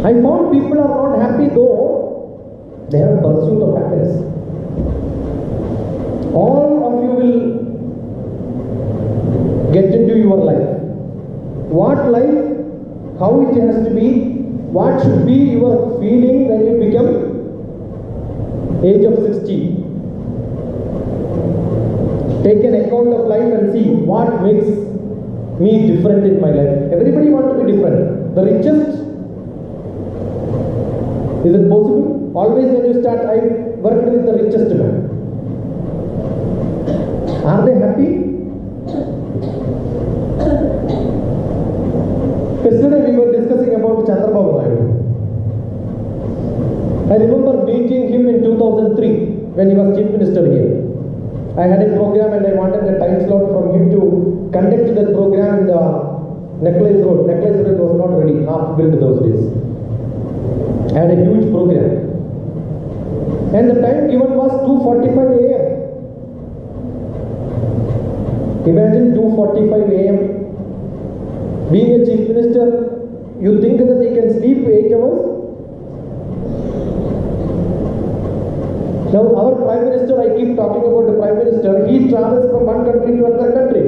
I found people are not happy though they have a pursuit of happiness. All of you will get into your life. What life, how it has to be, what should be your feeling when you become age of 60. Take an account of life and see what makes me different in my life. Everybody wants to be different. The richest, is it possible? Always when you start, I worked with the richest man. Are they happy? 2003 when he was Chief Minister here. I had a program and I wanted a time slot from him to conduct that program in the Necklace Road. Necklace Road was not ready, half built those days. I had a huge program. And the time given was 2:45 a.m. Imagine 2:45 a.m. Being a Chief Minister, you think that he can sleep 8 hours? Now our Prime Minister, I keep talking about the Prime Minister, he travels from one country to another country.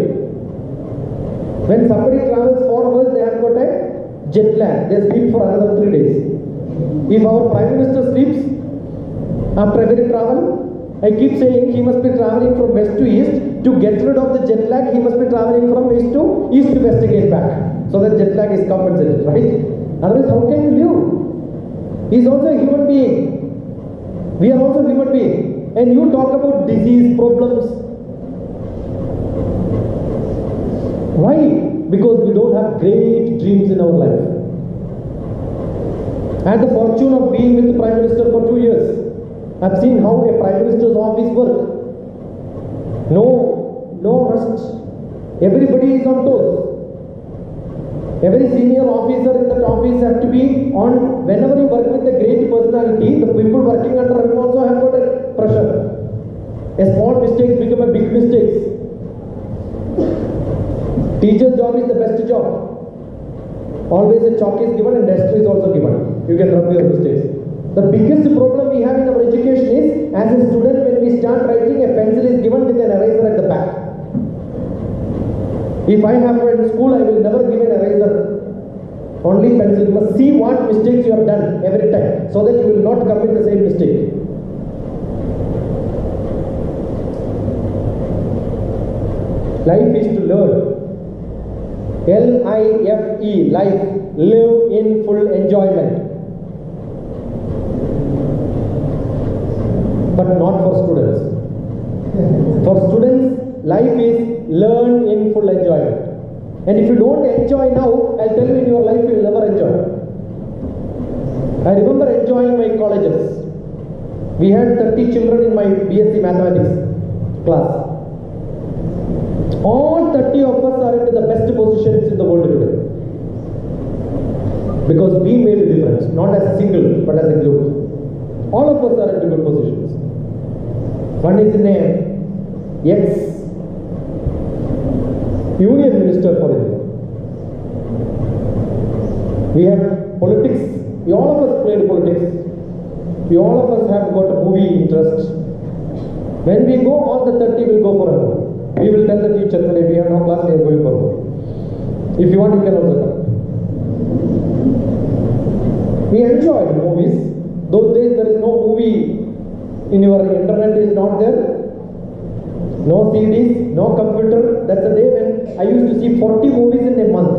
When somebody travels 4 hours, they have got a jet lag. They sleep for another 3 days. If our Prime Minister sleeps after every travel, I keep saying he must be traveling from west to east. To get rid of the jet lag, he must be traveling from east to west again back. So that jet lag is compensated, right? Otherwise, how can you live? He is also a human being. We are also human beings. And you talk about disease, problems. Why? Because we don't have great dreams in our life. I had the fortune of being with the Prime Minister for 2 years. I've seen how a Prime Minister's office works. No rust. Everybody is on toes. Every senior officer in that office have to be on. Whenever you work with a great personality, the people working under him also have got a pressure. A small mistake become a big mistake. Teacher's job is the best job. Always a chalk is given and duster is also given. You can rub your mistakes. The biggest problem we have in our education is, as a student, when we start writing, a pencil is given with an eraser at the back. If I have in school, I will never give an eraser. Only pencil. You must see what mistakes you have done every time, so that you will not commit the same mistake. Life is to learn. L-I-F-E, life. Live in full enjoyment. But not for students. For students, life is learn in full enjoyment. And if you don't enjoy now, I'll tell you in your life you will never enjoy. I remember enjoying my colleges. We had 30 children in my BSc Mathematics class. All 30 of us are into the best positions in the world today. Because we made a difference, not as a single, but as a group. All of us are into good positions. One is in a ex-Union Minister for India. We have politics. All of us played politics. All of us have got a movie interest. When we go, all the 30 will go for a movie. We will tell the teacher today we have no class, we are going for a movie. If you want, you can also come. We enjoyed movies. Those days there is no movie in your internet is not there. No CDs, no computer. That's the day when I used to see 40 movies in a month.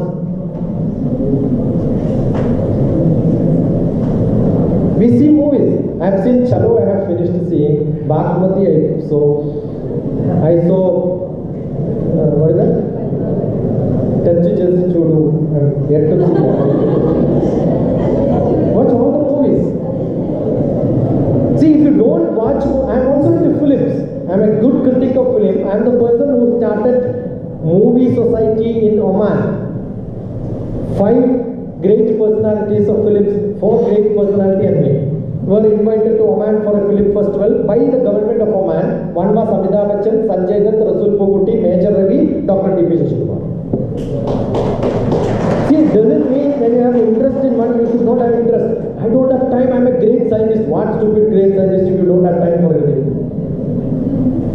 We see movies. I have seen Chalo, I have finished seeing. Bagmati, I saw, what is that? Touchy Just Chudu. Yet to see that. Watch all the movies. See, if you don't watch, I am also into films. I am a good critic of film. I am the person who started Movie Society in Oman. 5 great personalities of films, 4 great personalities and me were invited to Oman for a film festival by the government of Oman. One was Amitabh Bachchan, Sanjay Dutt, Rasul Pogutti, Major Ravi, DrTPS. See, it doesn't mean when you have interest in one, you should not have interest. I don't have time, I am a great scientist. What stupid great scientist if you don't have time for anything?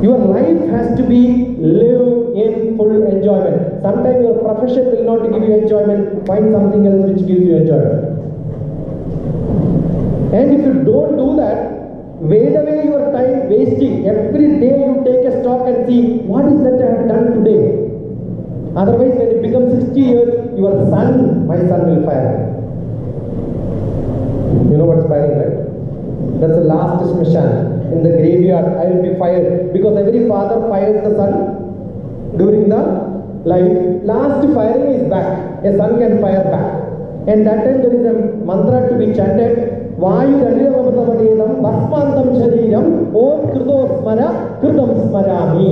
Your life has to be live in full enjoyment. Sometimes your profession will not give you enjoyment. Find something else which gives you enjoyment. And if you don't do that, wait away your time wasting. Every day you take a stock and see what is that I have done today. Otherwise, when you become 60 years, your son, my son will fire. You know what's firing, right? That's the last smashan. In the graveyard, I will be fired. Because every father fires the son during the life. Last firing is back. A son can fire back. And that time there is a mantra to be chanted. Vayuranidamamritamadedam Bhasmantam Shariram Om Kritosmara Kritam Smarami.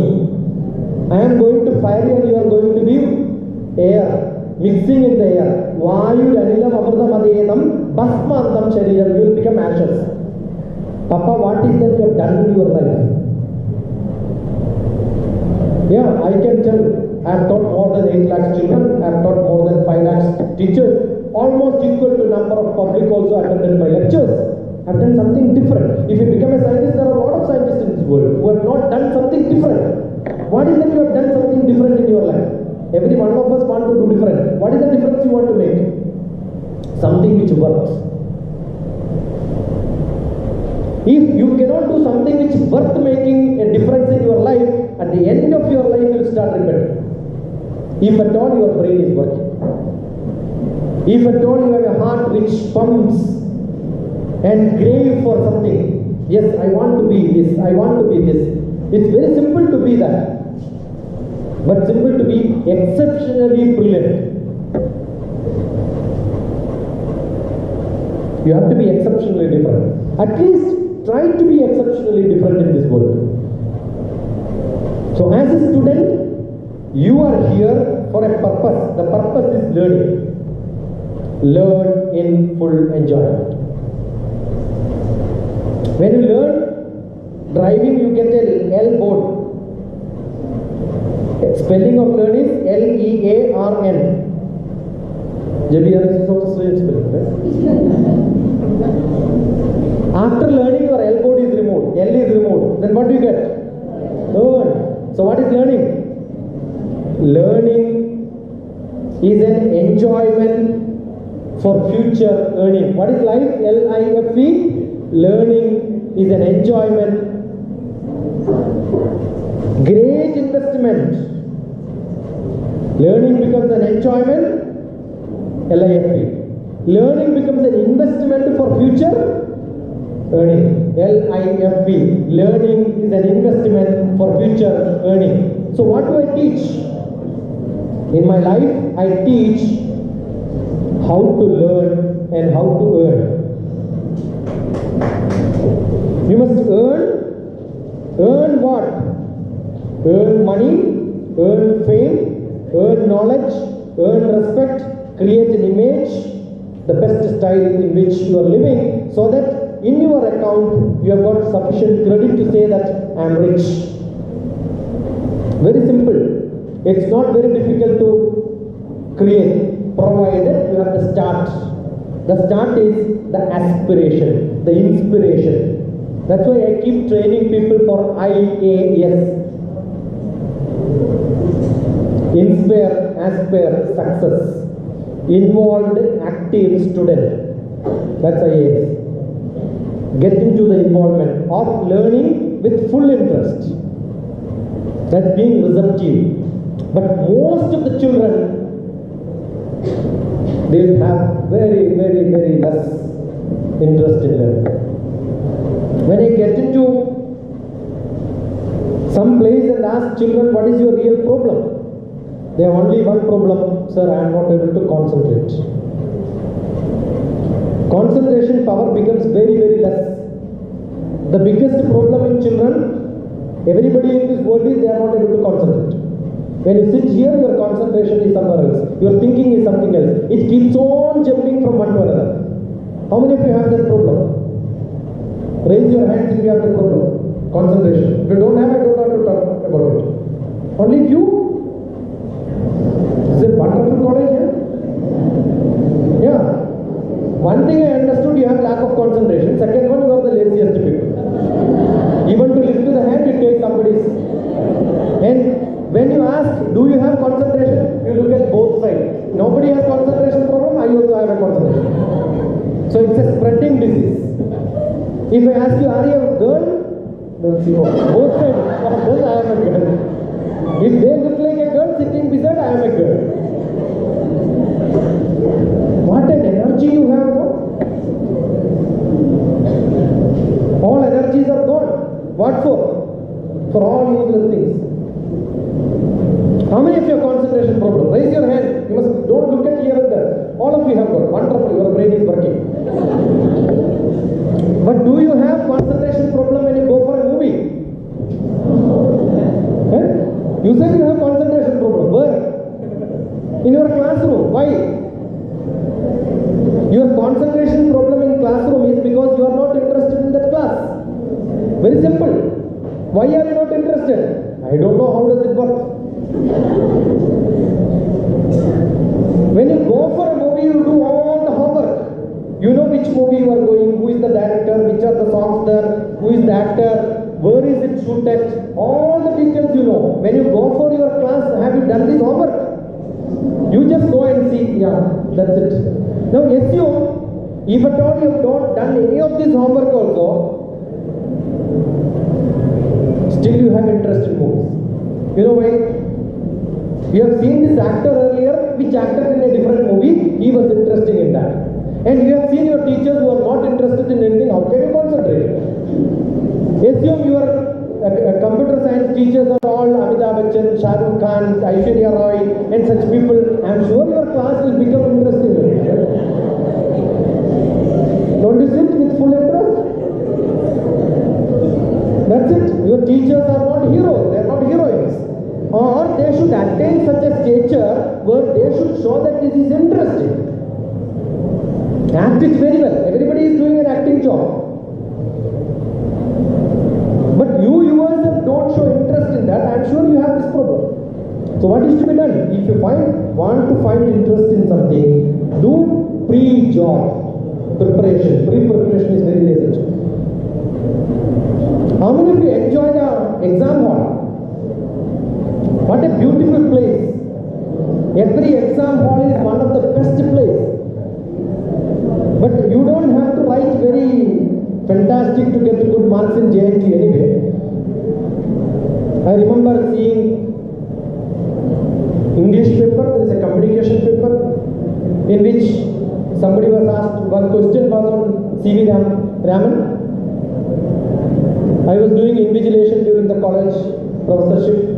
I am going to fire you and you are going to be air, mixing in the air. Vayuranidamamritamadedam Bhasmantam Shariram, you will become ashes. Papa, what is that you have done in your life? Yeah, I can tell. I have taught more than 8 lakhs children. I have taught more than 5 lakhs teachers. Almost equal to number of public also attended my lectures. I have done something different. If you become a scientist, there are a lot of scientists in this world who have not done something different. What is that you have done something different in your life? Every one of us want to do different. What is the difference you want to make? Something which works. If you cannot do something which is worth making a difference in your life, at the end of your life you will start regretting. If at all your brain is working. If at all you have a heart which pumps and crave for something. Yes, I want to be this, I want to be this. It's very simple to be that. But simple to be exceptionally brilliant. You have to be exceptionally different. At least try to be exceptionally different in this world. So as a student, you are here for a purpose. The purpose is learning. Learn in full enjoyment. When you learn driving, you get a L board. Spelling of learn is L-E-A-R-N. JBREC is also straight spelling, right? After learning, your L board is removed. L is removed. Then what do you get? Learn. So what is learning? Learning is an enjoyment for future earning. What is life? L-I-F-E. Learning is an enjoyment. Great investment. Learning becomes an enjoyment. L-I-F-E. Learning becomes an investment for future earning. L-I-F-E. Learning is an investment for future earning. So what do I teach? In my life, I teach how to learn and how to earn. You must earn. Earn what? Earn money, earn fame, earn knowledge, earn respect, create an image, the best style in which you are living, so that in your account you have got sufficient credit to say that I am rich. Very simple. It's not very difficult to create, provided you have the start. The start is the aspiration, the inspiration. That's why I keep training people for IAS. Inspire, aspire, success. Involved, active student. That's IAS. Get into the involvement of learning with full interest. That's being receptive. But most of the children, they will have very less interest in learning. When I get into some place and ask children, what is your real problem? They have only one problem, sir, I am not able to concentrate. Concentration power becomes very less. The biggest problem in children, everybody in this world is they are not able to concentrate. When you sit here, your concentration is somewhere else. Your thinking is something else. It keeps on jumping from one to another. How many of you have that problem? Raise your hands if you have that problem. Concentration. If you don't have, I don't have to talk about it. Only few. Is it wonderful college here? Yeah. One thing I understood, you have lack of concentration. Second one, you are the laziest people. Even to lift the hand, it takes somebody's. And when you ask, do you have concentration? You look at both sides. Nobody has concentration problem, I also have a concentration. So it's a spreading disease. If I ask you, are you a girl? They'll see, oh, both sides. Then I am a girl. If they look like a girl sitting beside, I am a girl. What an energy you have, no? All energies are gone. What for? For all useless things. How many of you have concentration problem? Raise your hand. You must don't look at here and there. All of you have got. Wonderful. Your brain is working. in your classroom. Why? Your concentration problem in classroom is because you are not interested in that class. Very simple. Why are you not interested? I don't know. How does it work? When you go for a movie, you do all the homework. You know which movie you are going, who is the director, which are the songs there, who is the actor, where is it shooted, all the details you know. When you go for your class, have you done this homework? You just go and see, yeah, that's it. Now assume, if at all you have not done any of this homework also, still you have interest in movies. You know why? You have seen this actor earlier, which actor in a different movie, he was interested in that. And you have seen your teachers who are not interested in anything, how can you concentrate? Assume your computer science teachers are all Amitabh Bachchan, Shah Rukh Khan, Aishwarya Roy and such people. I am sure your class will become interesting. Don't you sit with full interest? That's it. Your teachers are not heroes, they are not heroines. Or they should attain such a stature where they should show that this is interesting. Act it very well. Everybody is doing an acting job. But you yourself don't show interest in that, I am sure you have this problem. So what is to be done? If you want to find interest in something, do pre-job preparation. Pre-preparation is very essential. How many of you enjoy the exam hall? What a beautiful place. Every exam hall is one of the best places. But you don't have to write very fantastic to get good marks in JNT anyway. I remember seeing English paper, there is a communication paper in which somebody was asked, one question was on C.V. Raman. I was doing invigilation during the college professorship.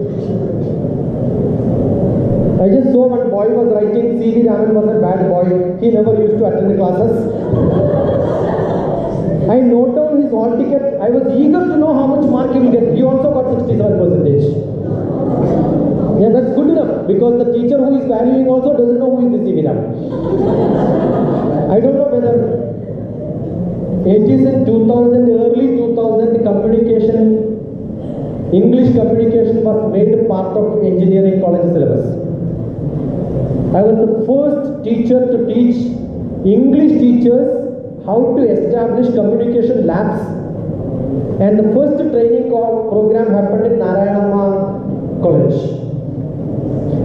I just saw one boy was writing, C.V. Raman was a bad boy. He never used to attend the classes. I note down his hall ticket. I was eager to know how much mark he will get. He also got 67%. Yeah, that's good enough because the teacher who is valuing also doesn't know who is the C.V. Raman. I don't know whether it is in 2000, early 2000, communication, English communication was made part of engineering college syllabus. I was the first teacher to teach English teachers how to establish communication labs, and the first training program happened in Narayanamma College.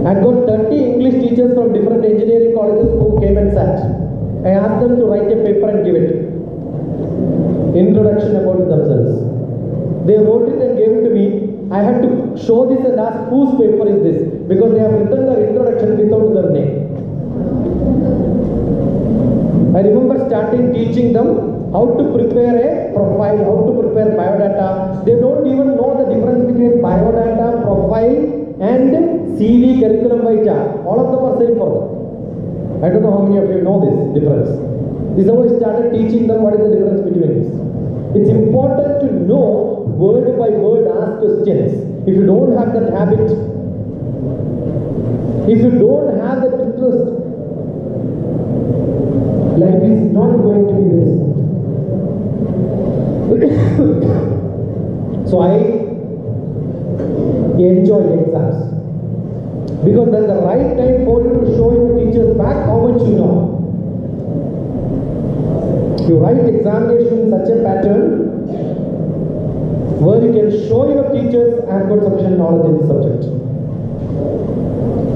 I got 30 English teachers from different engineering colleges who came and sat. I asked them to write a paper and give it. Introduction about themselves. They wrote it and gave it to me. I had to show this and ask whose paper is this, because they have written their introduction without their name. I remember starting teaching them how to prepare a profile, how to prepare biodata. They don't even know the difference between biodata, profile and CV, curriculum vitae. All of them are same for them. I don't know how many of you know this difference. This is how I started teaching them what is the difference between this. It's important to know word by word, ask questions. If you don't have that habit, if you don't have that interest, life is not going to be very smooth. So I enjoy exams because that's the right time for you to show your teachers back how much you know. You write examination in such a pattern where you can show your teachers I have got sufficient knowledge in the subject.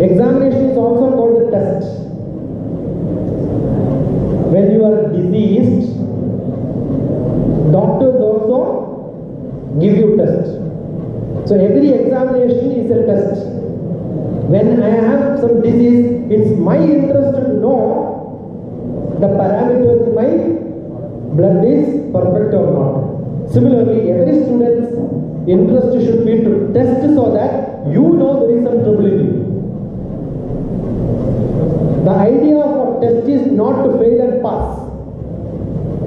Examination is also called the test. When you are diseased, doctors also give you test. So every examination is a test. When I have some disease, it's my interest to know the parameters in my blood is perfect or not. Similarly, every student's interest should be to test so that you know there is some trouble in you. The idea of a test is not to fail and pass.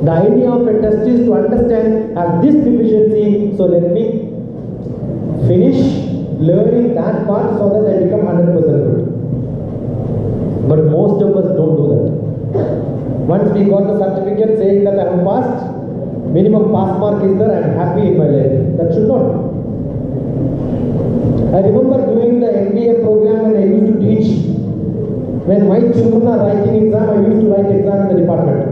The idea of a test is to understand, I have this deficiency, so let me finish learning that part so that I become 100% good. passed, he got the certificate saying that I have passed. Minimum pass mark is there, I am happy in my life. That should not. I remember doing the MBA program when I used to teach. When my children are writing exam, I used to write exam in the department.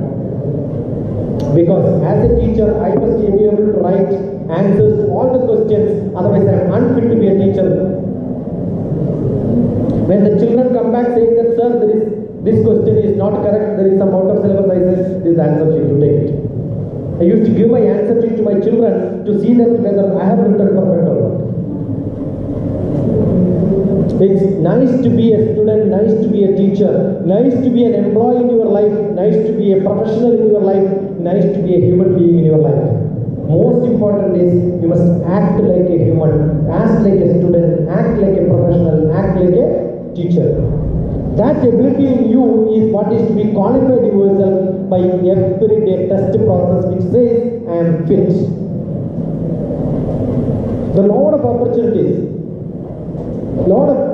Because as a teacher, I must be able to write answers to all the questions, otherwise I am unfit to be a teacher. When the children come back saying that, sir, this question is not correct, there is some out of syllabus, I said, this is the answer sheet, you take it. I used to give my answer sheet to my children to see that whether I have written perfect or not. It's nice to be a student, nice to be a teacher, nice to be an employee in your life, nice to be a professional in your life, nice to be a human being in your life. Most important is you must act like a human, act like a student, act like a professional, act like a teacher. That ability in you is what is to be qualified yourself by everyday test process which says I am fit. There are a lot of opportunities.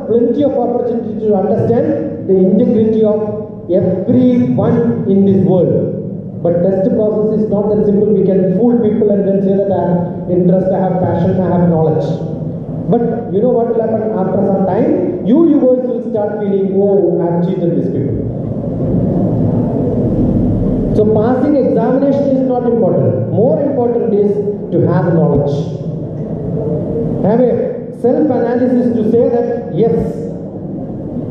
Plenty of opportunity to understand the integrity of everyone in this world. But test process is not that simple. We can fool people and then say that I have interest, I have passion, I have knowledge. But you know what will happen after some time? You guys will start feeling, oh, I have cheated these people. So passing examination is not important. More important is to have knowledge. Have a self-analysis to say that, yes,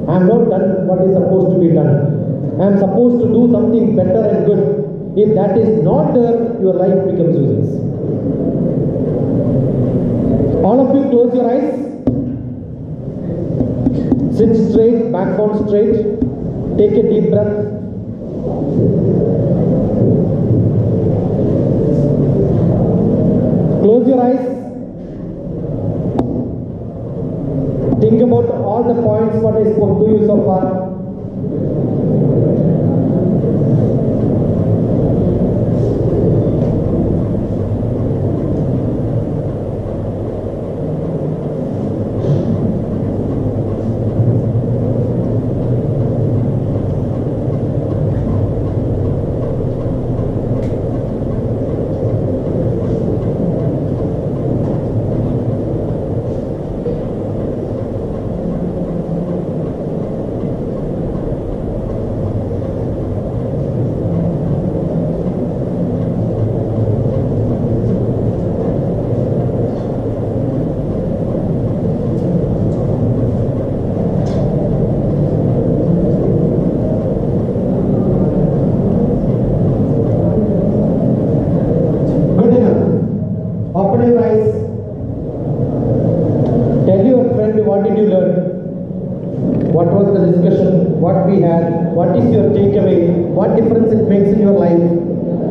I have not done what is supposed to be done. I am supposed to do something better and good. If that is not there, your life becomes useless. All of you close your eyes. Sit straight, back bone straight. Take a deep breath. Close your eyes. Think about all the points what I spoke to you so far. What is your takeaway? What difference it makes in your life?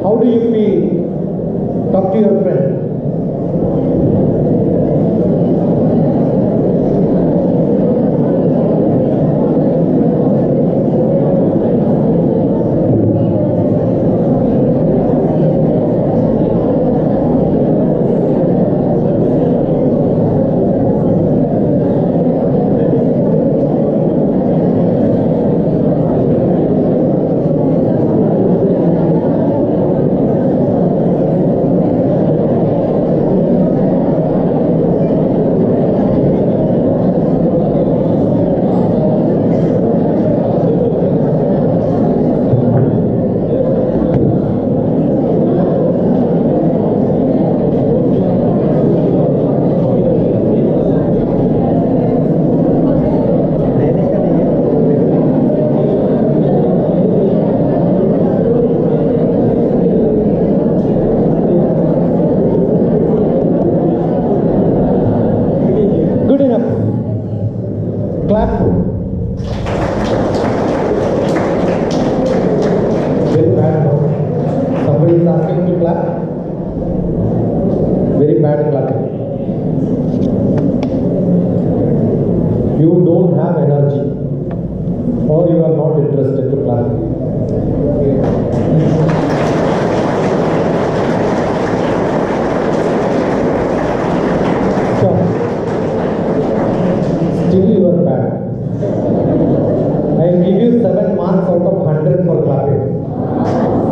How do you feel? Talk to your friend. I'll give you 7 marks out of 100 for clapping.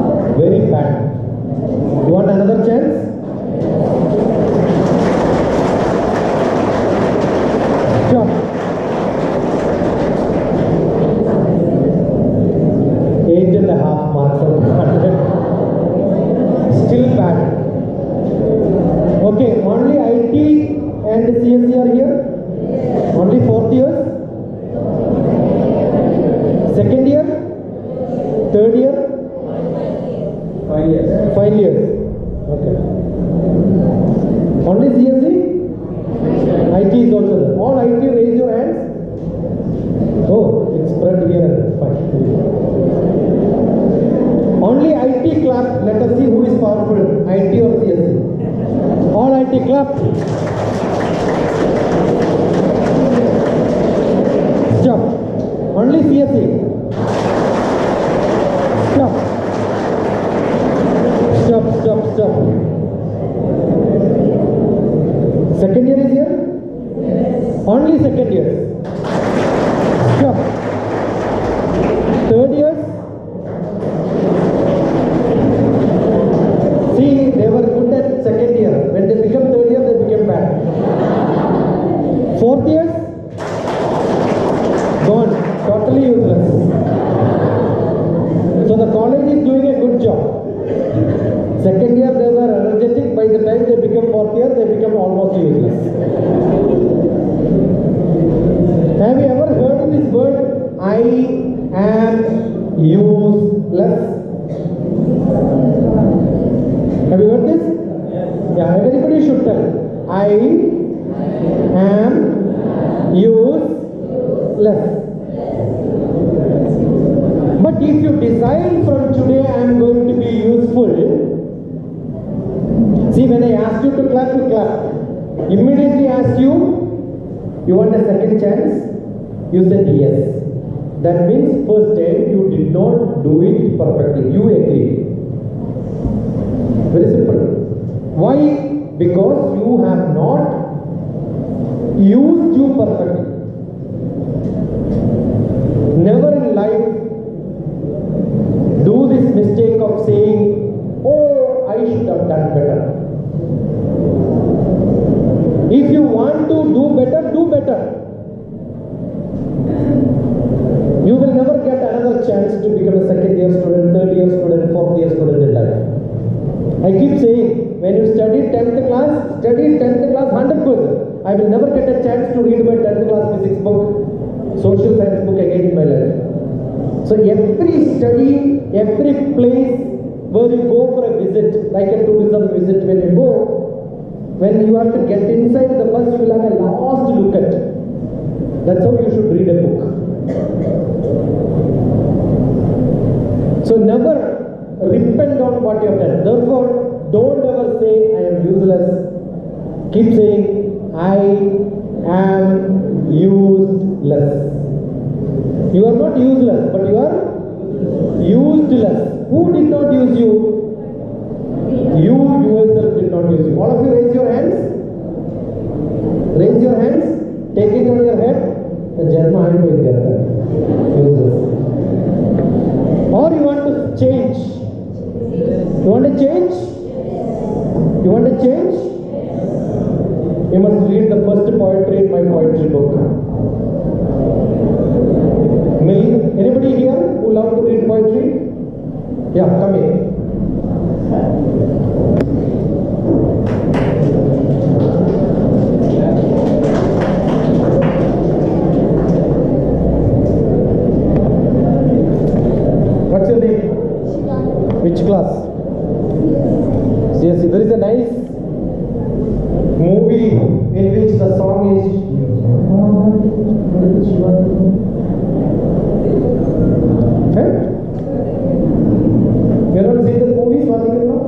spread here. Fine. Only IT clap. Let us see who is powerful, IT or CSE. All IT clap. Stop. Only CSE. Stop. Stop. Second year is here? Yes. Only second year. Stop. Third year? See, they were good at second year. When they become third year, they became bad. Fourth year? Gone. Totally useless. So the college is doing a good job. Second year they were energetic, by the time they become fourth year, they become almost useless. Have you ever heard this word, I am useless? Have you heard this? Yeah, everybody should tell. I am useless. But if you decide from today I am going to be useful, see, when I asked you to clap, you clap. Immediately asked you want a second chance? You said yes. That means first time you did not do it perfectly. You agreed. Very simple. Why? Because you have not used you perfectly. Never in life do this mistake of saying, oh, I should have done better. If you want to do better, do better. You will never get another chance to become a second year student, third year student, fourth year student in life. I keep saying, when you study 10th class, 100%. I will never get a chance to read my 10th class physics book, social science book again in my life. So every study, every place where you go for a visit, like a tourism visit, when you go, when you have to get inside the bus, you will have a last look at. That's how you should read a book. So never repent on what you have done. Therefore, don't ever say, I am useless. Keep saying, I am useless. You are not useless, but you are useless. Who did not use you? You yourself did not use you. All of you raise your hands. Raise your hands. Take it on your head. The Janma hand will get there. Useless. Or you want to change? You want to change? You want to change? You must read the first poetry in my poetry book. Anybody here who love to read poetry? Yeah, come here. What's your name? Which class? CSE. There is a nice movie in which the song is You have not seen the movie Swati Kiranam?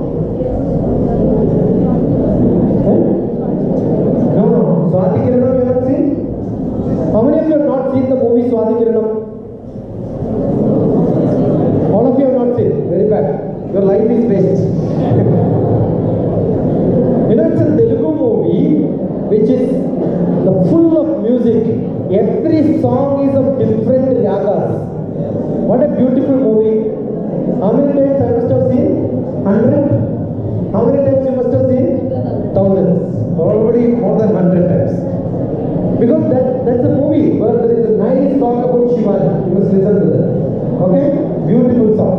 No. Swati Kiranam you have not seen? How many of you have not seen the movie Swati Kiranam? All of you have not seen. Very bad. Your life is waste. It's a Telugu movie which is full of music. Every song is of different ragas. What a beautiful movie. How many times I must have seen? 100? How many times you must have seen? Thousands. Probably more than 100 times. Because that's a movie where there is a nice song about Shivaji. You must listen to that. Okay? Beautiful song.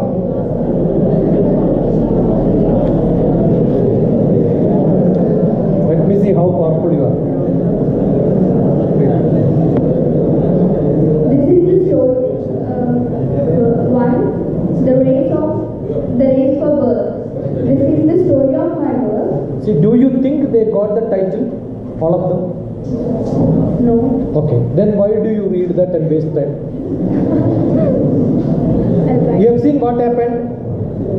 Let me see how powerful you are. This is the story. The race for birth. This is the story of my birth. See, do you think they got the title? All of them? No. Okay. Then why do you read that and waste time. You have seen what happened?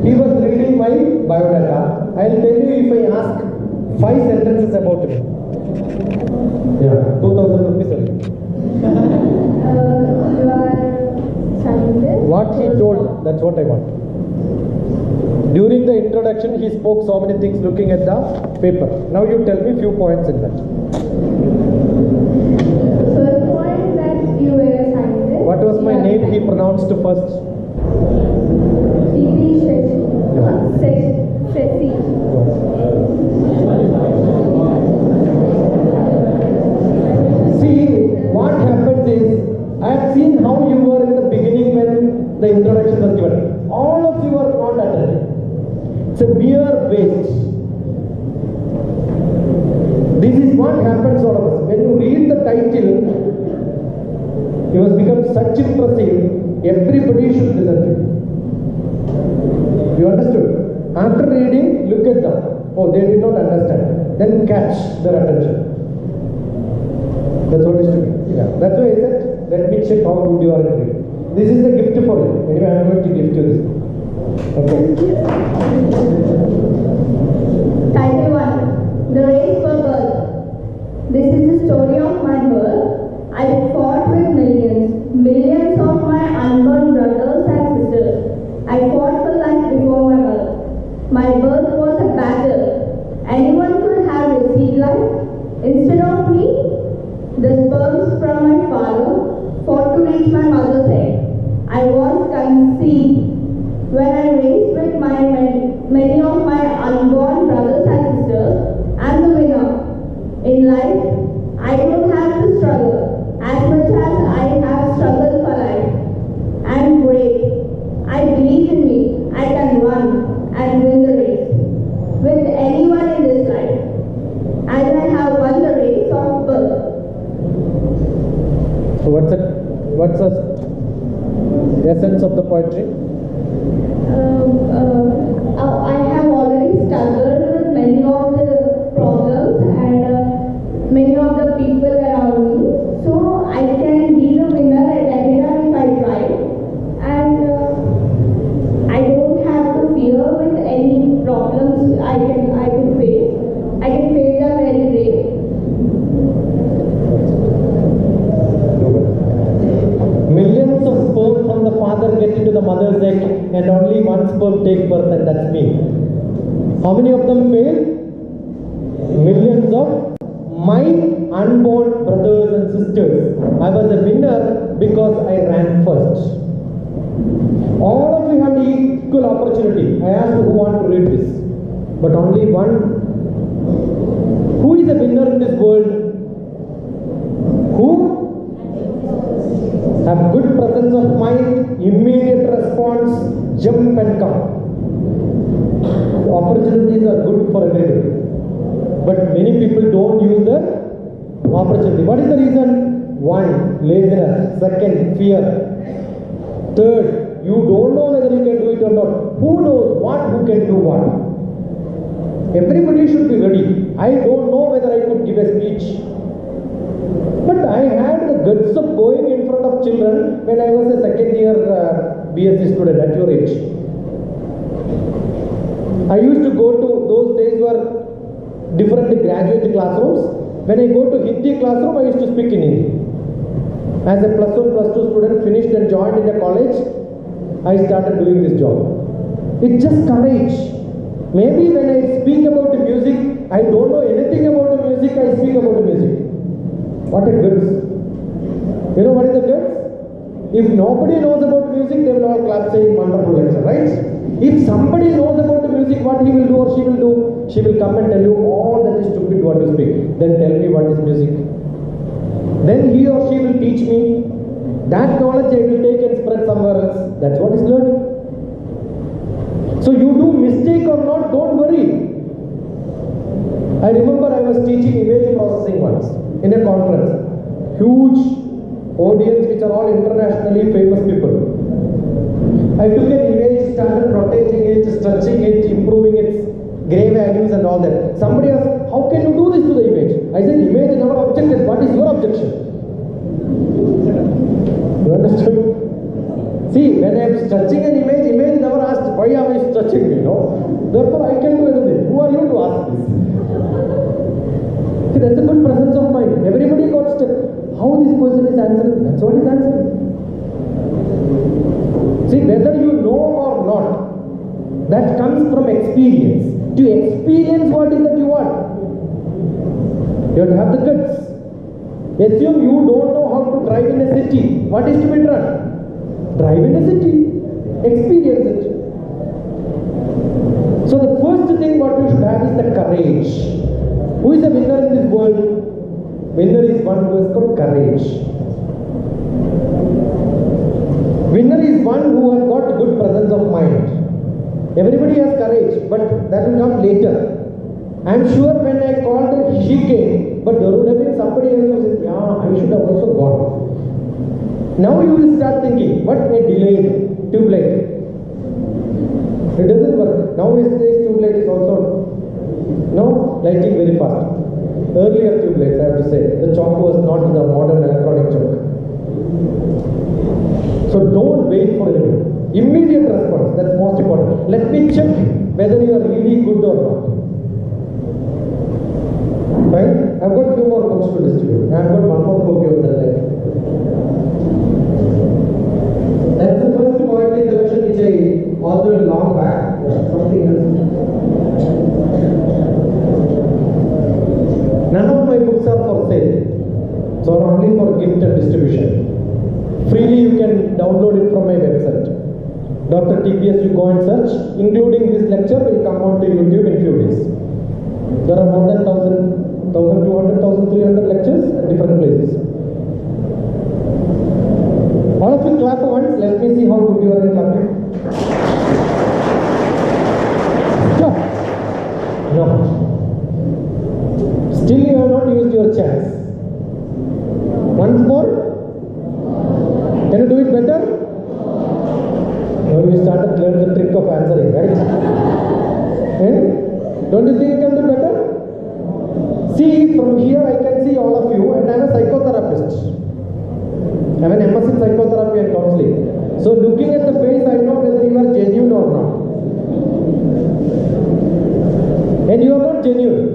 He was reading my biodata. I will tell you if I ask 5 sentences about me. Yeah, 2,000 rupees only. You are scientist. What he told, that's what I want. During the introduction, he spoke so many things looking at the paper. Now you tell me few points in that. First point that you were a scientist. What was my name he pronounced first? See, what happens is, I have seen how you were in the beginning when the introduction was given. All of you are not attending. It's a mere waste. This is what happens all of us. When you read the title, you must become such impressive, everybody should listen to it. You understood? After reading, look at them. Oh, they did not understand. Then catch their attention. That's what is to be. Yeah. That's why I said, let me check how good you are at reading. This is a gift for you. Anyway, I am going to gift you this. Okay. Title 1. The Race for Birth. This is the story of my birth. I fought with millions of my unborn brothers and sisters. I fought for life before my birth. My birth was a battle. Anyone could have received life. Instead of me, the sperms from my father fought to reach my mother's egg. I was conceived when I raced with many of my unborn brothers and sisters. I'm the winner. In life, I don't have to struggle as much as I have struggled for life. I'm brave. I believe in me. I can run and win the race with anyone in this life, as I have won the race of birth. So what's the essence of the poetry? I have already struggled with many of the problems and many of the people around me, so I can be the winner at every time if I try, and I don't have to fear with any problems I can face. I can face them very brave. Millions of sperm from the father get into the mother's egg and only one sperm take birth, and that's me. How many of them fail? Millions of my unborn brothers and sisters. I was a winner because I ran first. All of you have equal opportunity. I asked who want to read this, but only one. Who is a winner in this world? Who have good presence of mind, immediate response, jump and come. The opportunities are good for everybody, but many people don't use the opportunity. What is the reason? 1, laziness. 2nd, fear. 3rd, you don't know whether you can do it or not. Who knows who can do what? Everybody should be ready. I don't know whether I could give a speech, but I had the guts of going in front of children when I was a 2nd year BSc student at your age. I used to go to, those days were different graduate classrooms. When I go to Hindi classroom, I used to speak in Hindi. As a plus 1, plus 2 student, finished and joined in a college, I started doing this job. It's just courage. Maybe when I speak about the music, I don't know anything about the music, I speak about the music. What a guts. You know what is the guts? If nobody knows about music, they will all clap saying wonderful lecture, right? If somebody knows about the music, what he will do or she will do, she will come and tell you all that is stupid what to speak. Then tell me what is music. Then he or she will teach me. That knowledge I will take and spread somewhere else. That's what is learning. So you do mistake or not, don't worry. I remember I was teaching image processing once in a conference. Huge audience which are all internationally famous people. I took an image, started rotating it, stretching it, improving its gray values and all that. Somebody asked, how can you do this to the image? I said, image never objected. What is your objection? See, when I am stretching an image never asked, why am I stretching, Therefore, I can do anything. Who are you to ask this? See, that's a good presence of mind. Everybody got stuck. How this person is answering? That's what he's answering. See, whether you know or not, that comes from experience. To experience what is that you want, you have to have the guts. Assume you don't know how to drive in a city. What is to be done? Drive in a city. Experience it. So the first thing what you should have is the courage. Who is a winner in this world? Winner is one who has got courage. Winner is one who has got good presence of mind. Everybody has courage, but that will come later. I am sure when I called her, she came, but there would have been somebody else who said, yeah, I should have also gone. Now you will start thinking, what a delayed tube light. It doesn't work. Nowadays tube light is also lighting very fast. Earlier tube lights, I have to say, the chalk was not the modern electronic chalk. So don't wait for anything. Immediate response, that's most important. Let me check whether you are really good or not. Fine? I've got few more books to distribute. I've got one more copy of that life. That's the first poetry collection which I authored long back. Something else. None of my books are for sale. So only for gift and distribution. Freely you can download it from my website. DrTPS, you go and search, including this lecture will come on to YouTube in few days. There are more than 1,200, 1,300 lectures at different places. All of you clap once, let me see how good you are in clapping. Stop. No. Still you have not used your chance. Once more. Can you do it better? Now you started to learn the trick of answering, right? Don't you think you can do better? See, from here I can see all of you, and I am a psychotherapist. I have an MS in psychotherapy and counseling. So looking at the face, I know whether you are genuine or not. And you are not genuine.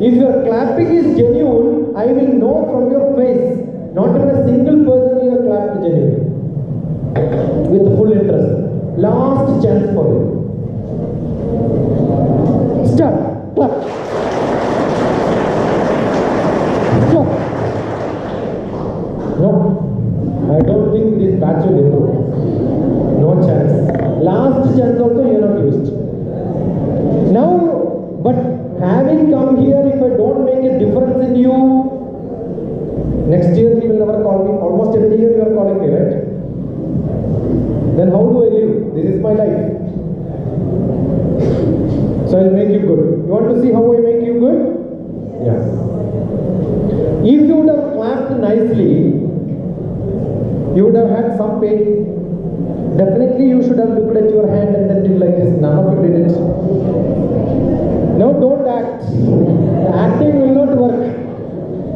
If your clapping is genuine, I will know from your face. Not even a single person you have clapped genuine. With full interest. Last chance for you. Start. Clap. Stop. No. I don't think this batch will improve. No chance. Last chance also you are not used. Now, but having come here, if I don't make a difference in you, next year he will never call me. Almost every year you are calling me, right? Then how do I live? This is my life. So I'll make you good. You want to see how I make you good? Yeah. If you would have clapped nicely, you would have had some pain. Definitely you should have looked at your hand and then did like this. None of you did it. Now don't act. The acting will not work.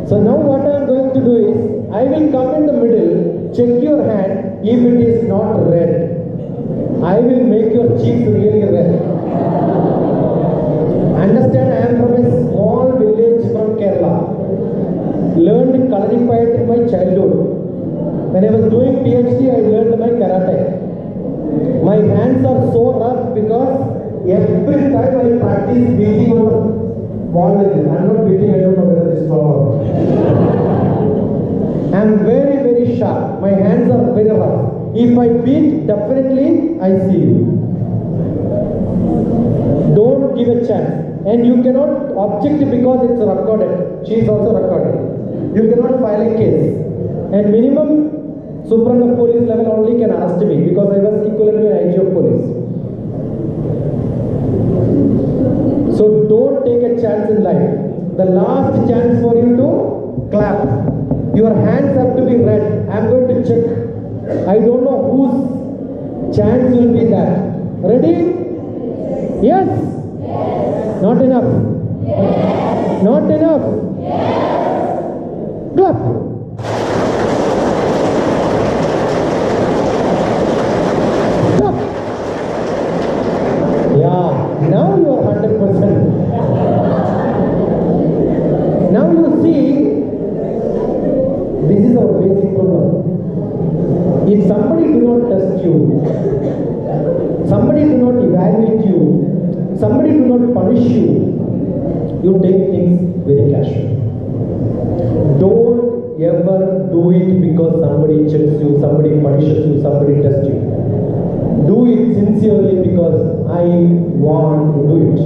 So now what I am going to do is, I will come in the middle, check your hand. If it is not red, I will make your cheeks really red. Understand, I am from a small village from Kerala. Learned coloring poet in my childhood. When I was doing PhD, I learned my karate. My hands are so rough because every time I practice beating on the wall like this. I am not beating, I don't know whether it is strong. I am very, very sharp. My hands are very rough. If I beat, definitely I see you. Don't give a chance. And you cannot object because it's recorded. She is also recorded. You cannot file a case. And minimum Superintendent of Police level only can arrest me because I was equivalent to an IG of police. So don't take a chance in life. The last chance for you to clap. Your hands have to be red. I am going to check. I don't know whose chance will be that. Ready? Yes? Yes. Not enough? Yes. Not enough? Yes. Clap. punish you, you take things very casual. Don't ever do it because somebody checks you, somebody punishes you, somebody tests you. Do it sincerely because I want to do it.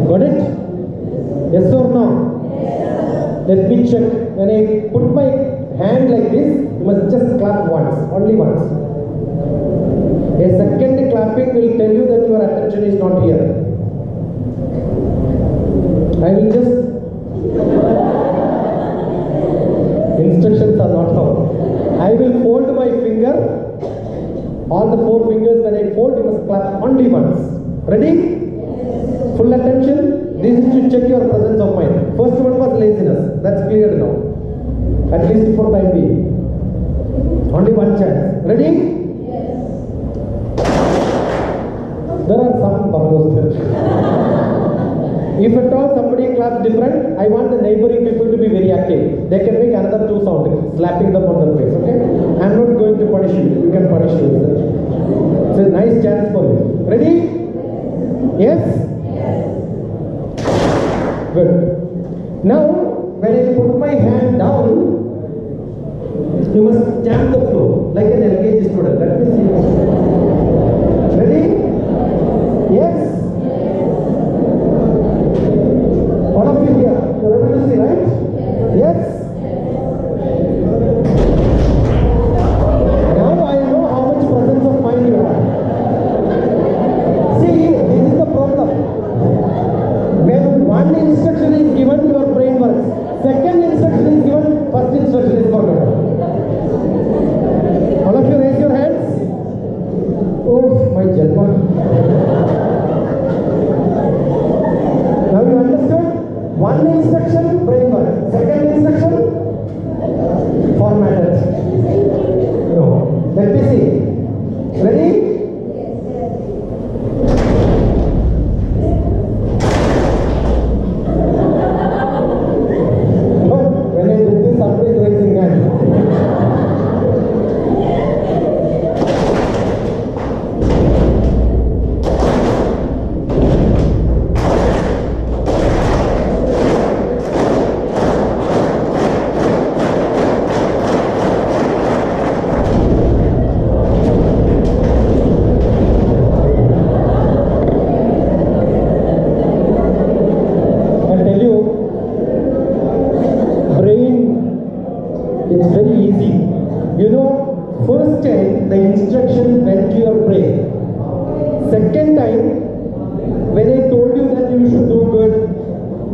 Got it? Yes or no? Let me check. When I put my hand like this, you must just clap once, only once. A second clapping will tell you that your attention is not here. I will just instructions are not how. I will fold my finger. All the 4 fingers when I fold, you must clap only once. Ready? Full attention. This is to check your presence of mind. First one was laziness. That's clear now. At least for time being. Only one chance. Ready? There are some bubbles there. If at all somebody claps different, I want the neighboring people to be very active. They can make another 2 sounds, slapping them on the face, okay? I am not going to punish you. You can punish yourself. It's a nice chance for you. Ready? Yes? Good. Now, when I put my hand down, you must stamp the floor like an LKG student. Let me see. Ready? Yes? All of you here, you're able to see, right? Yes? Now I know how much presence of mind you have. See, this is the problem. When one instruction is given, your brain works. Second instruction is given, first instruction is forgotten. All of you raise your hands. Oh, my Janma. Now you understood? One instruction, brain work. Second instruction, formatted. No. Let me see. Ready? No. When I did this, somebody is raising hand. It's very easy. You know, first time the instruction went to your brain. Second time, when I told you that you should do good,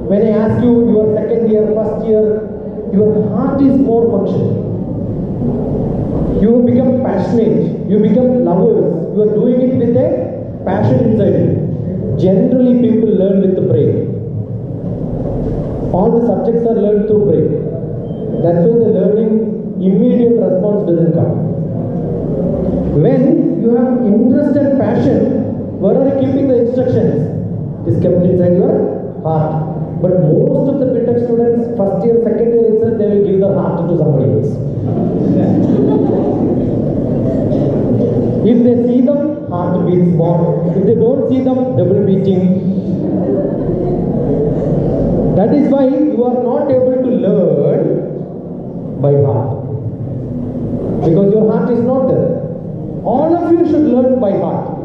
when I asked you your second year, first year, your heart is more functional. You become passionate, you become lovers, you are doing it with a passion inside you. Generally people learn with the brain. All the subjects are learned through brain. That's why the learning immediate response doesn't come. When you have interest and passion, where are you keeping the instructions? It is kept inside your heart. But most of the BTech students, first year, second year itself, they will give the heart to somebody else. If they see them, heart beats more. If they don't see them, double beating. That is why you are not able to learn by heart. Because your heart is not there. All of you should learn by heart,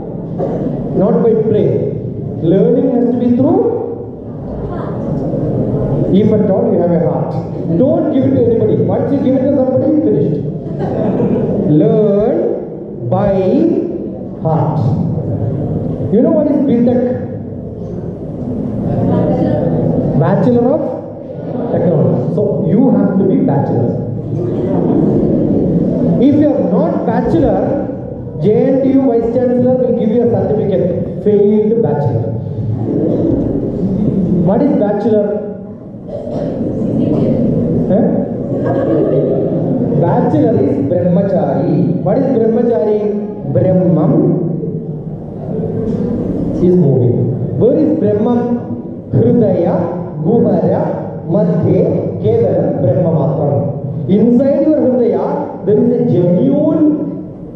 not by brain. Learning has to be through heart. If at all you have a heart, don't give it to anybody. Once you give it to somebody, finished. Learn by heart. You know what is BTech? Bachelor of Technology. So you have to be bachelor. If you are not bachelor, JNTU Vice Chancellor will give you a certificate, failed bachelor. What is bachelor? Bachelor is Brahmachari. What is Brahmachari? Brahmam is moving. Where is Brahmam? Hridaya, Guhara, Madhye, Kevalam, Brahmamatram. Inside your Hridaya, there is a genuine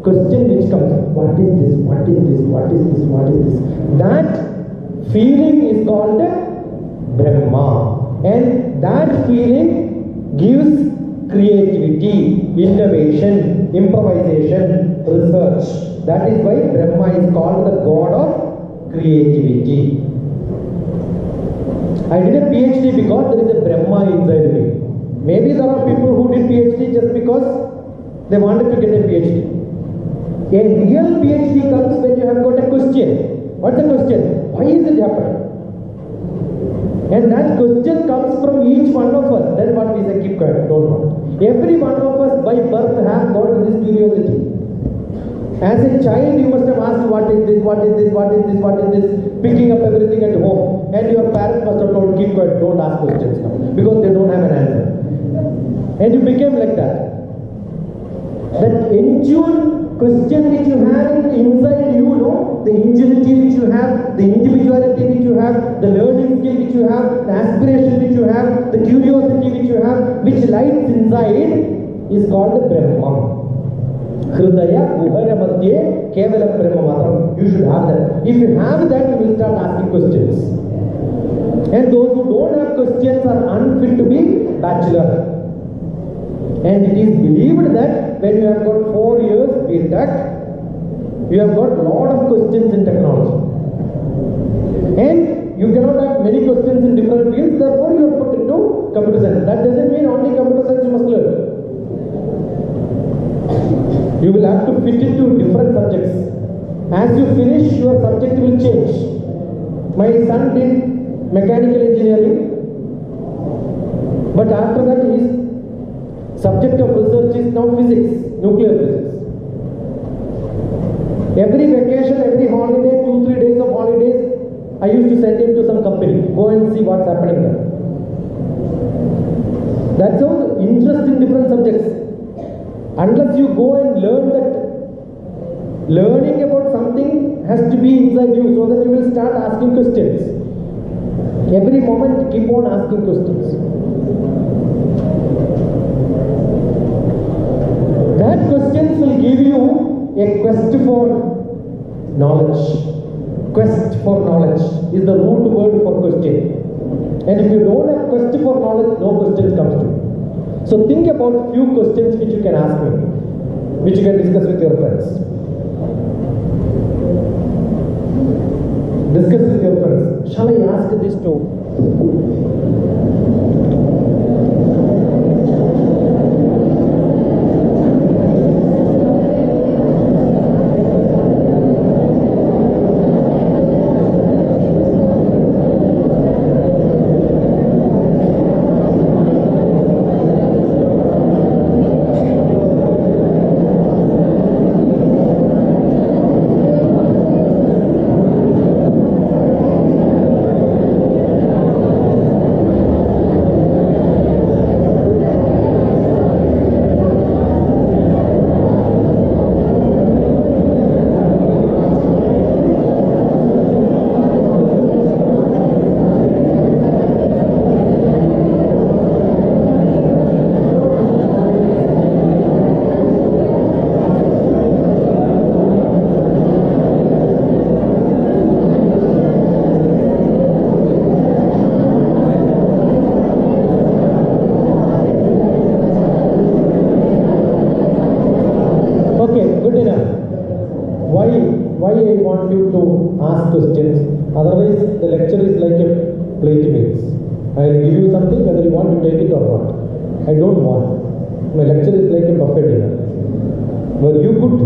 question which comes. What is this? What is this? What is this? What is this? That feeling is called Brahma. And that feeling gives creativity, innovation, improvisation, research. That is why Brahma is called the god of creativity. I did a PhD because there is a Brahma inside me. Maybe there are people who did PhD just because they wanted to get a PhD. A real PhD comes when you have got a question. What's the question? Why is it happening? And that question comes from each one of us. Then what we say, keep quiet, don't want. Every one of us by birth have got this curiosity. As a child, you must have asked, what is this, what is this, what is this, what is this, picking up everything at home. And your parents must have told, keep quiet, don't ask questions now, because they don't have an answer. And you became like that. That endured question which you have inside you, know, the ingenuity which you have, the individuality which you have, the learning skill which you have, the aspiration which you have, the curiosity which you have, which lies inside, is called Brahma. Hridaya Guhara Madhye Kevala Brahma Matram. You should have that. If you have that, you will start asking questions. And those who don't have questions are unfit to be bachelor. And it is believed that when you have got 4 years BTech, you have got a lot of questions in technology. And you cannot have many questions in different fields, therefore you are put into computer science. That doesn't mean only computer science you must learn. You will have to fit into different subjects. As you finish, your subject will change. My son did mechanical engineering, but after that his subject of research is now physics, nuclear physics. Every vacation, every holiday, 2-3 days of holidays, I used to send him to some company, go and see what's happening there. That's how interest in different subjects. Unless you go and learn that, learning about something has to be inside you, so that you will start asking questions. Every moment keep on asking questions. That questions will give you a quest for knowledge. Quest for knowledge is the root word for question. And if you don't have quest for knowledge, no questions comes to you. So think about few questions which you can ask me, which you can discuss with your friends. Discuss with your friends. Shall I ask this to? Why I want you to ask questions, otherwise the lecture is like a plate meals. I will give you something whether you want to take it or not. I don't want. My lecture is like a buffet dinner, where you could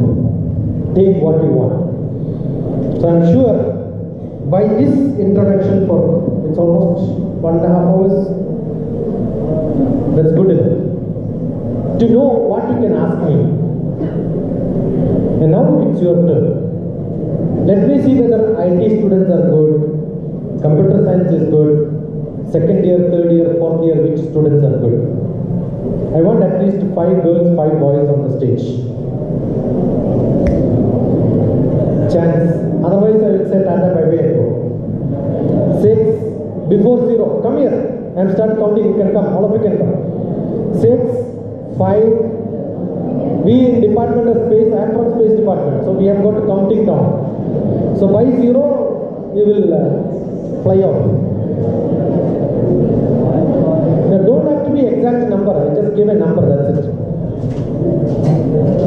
take what you want. So I am sure by this introduction for, it's almost 1.5 hours, that's good enough to know what you can ask me. And now it's your turn. Let me see whether IT students are good, computer science is good, second year, third year, fourth year, which students are good. I want at least 5 girls, 5 boys on the stage. Chance. Otherwise I will say Tata bye bye and go. 6, before 0, come here and start counting. You can come, all of you can come. 6, 5, we in Department of Space, I am from Space Department, so we have got counting down. So by 0, you will fly off. There don't have to be exact number, I just give a number, that's it.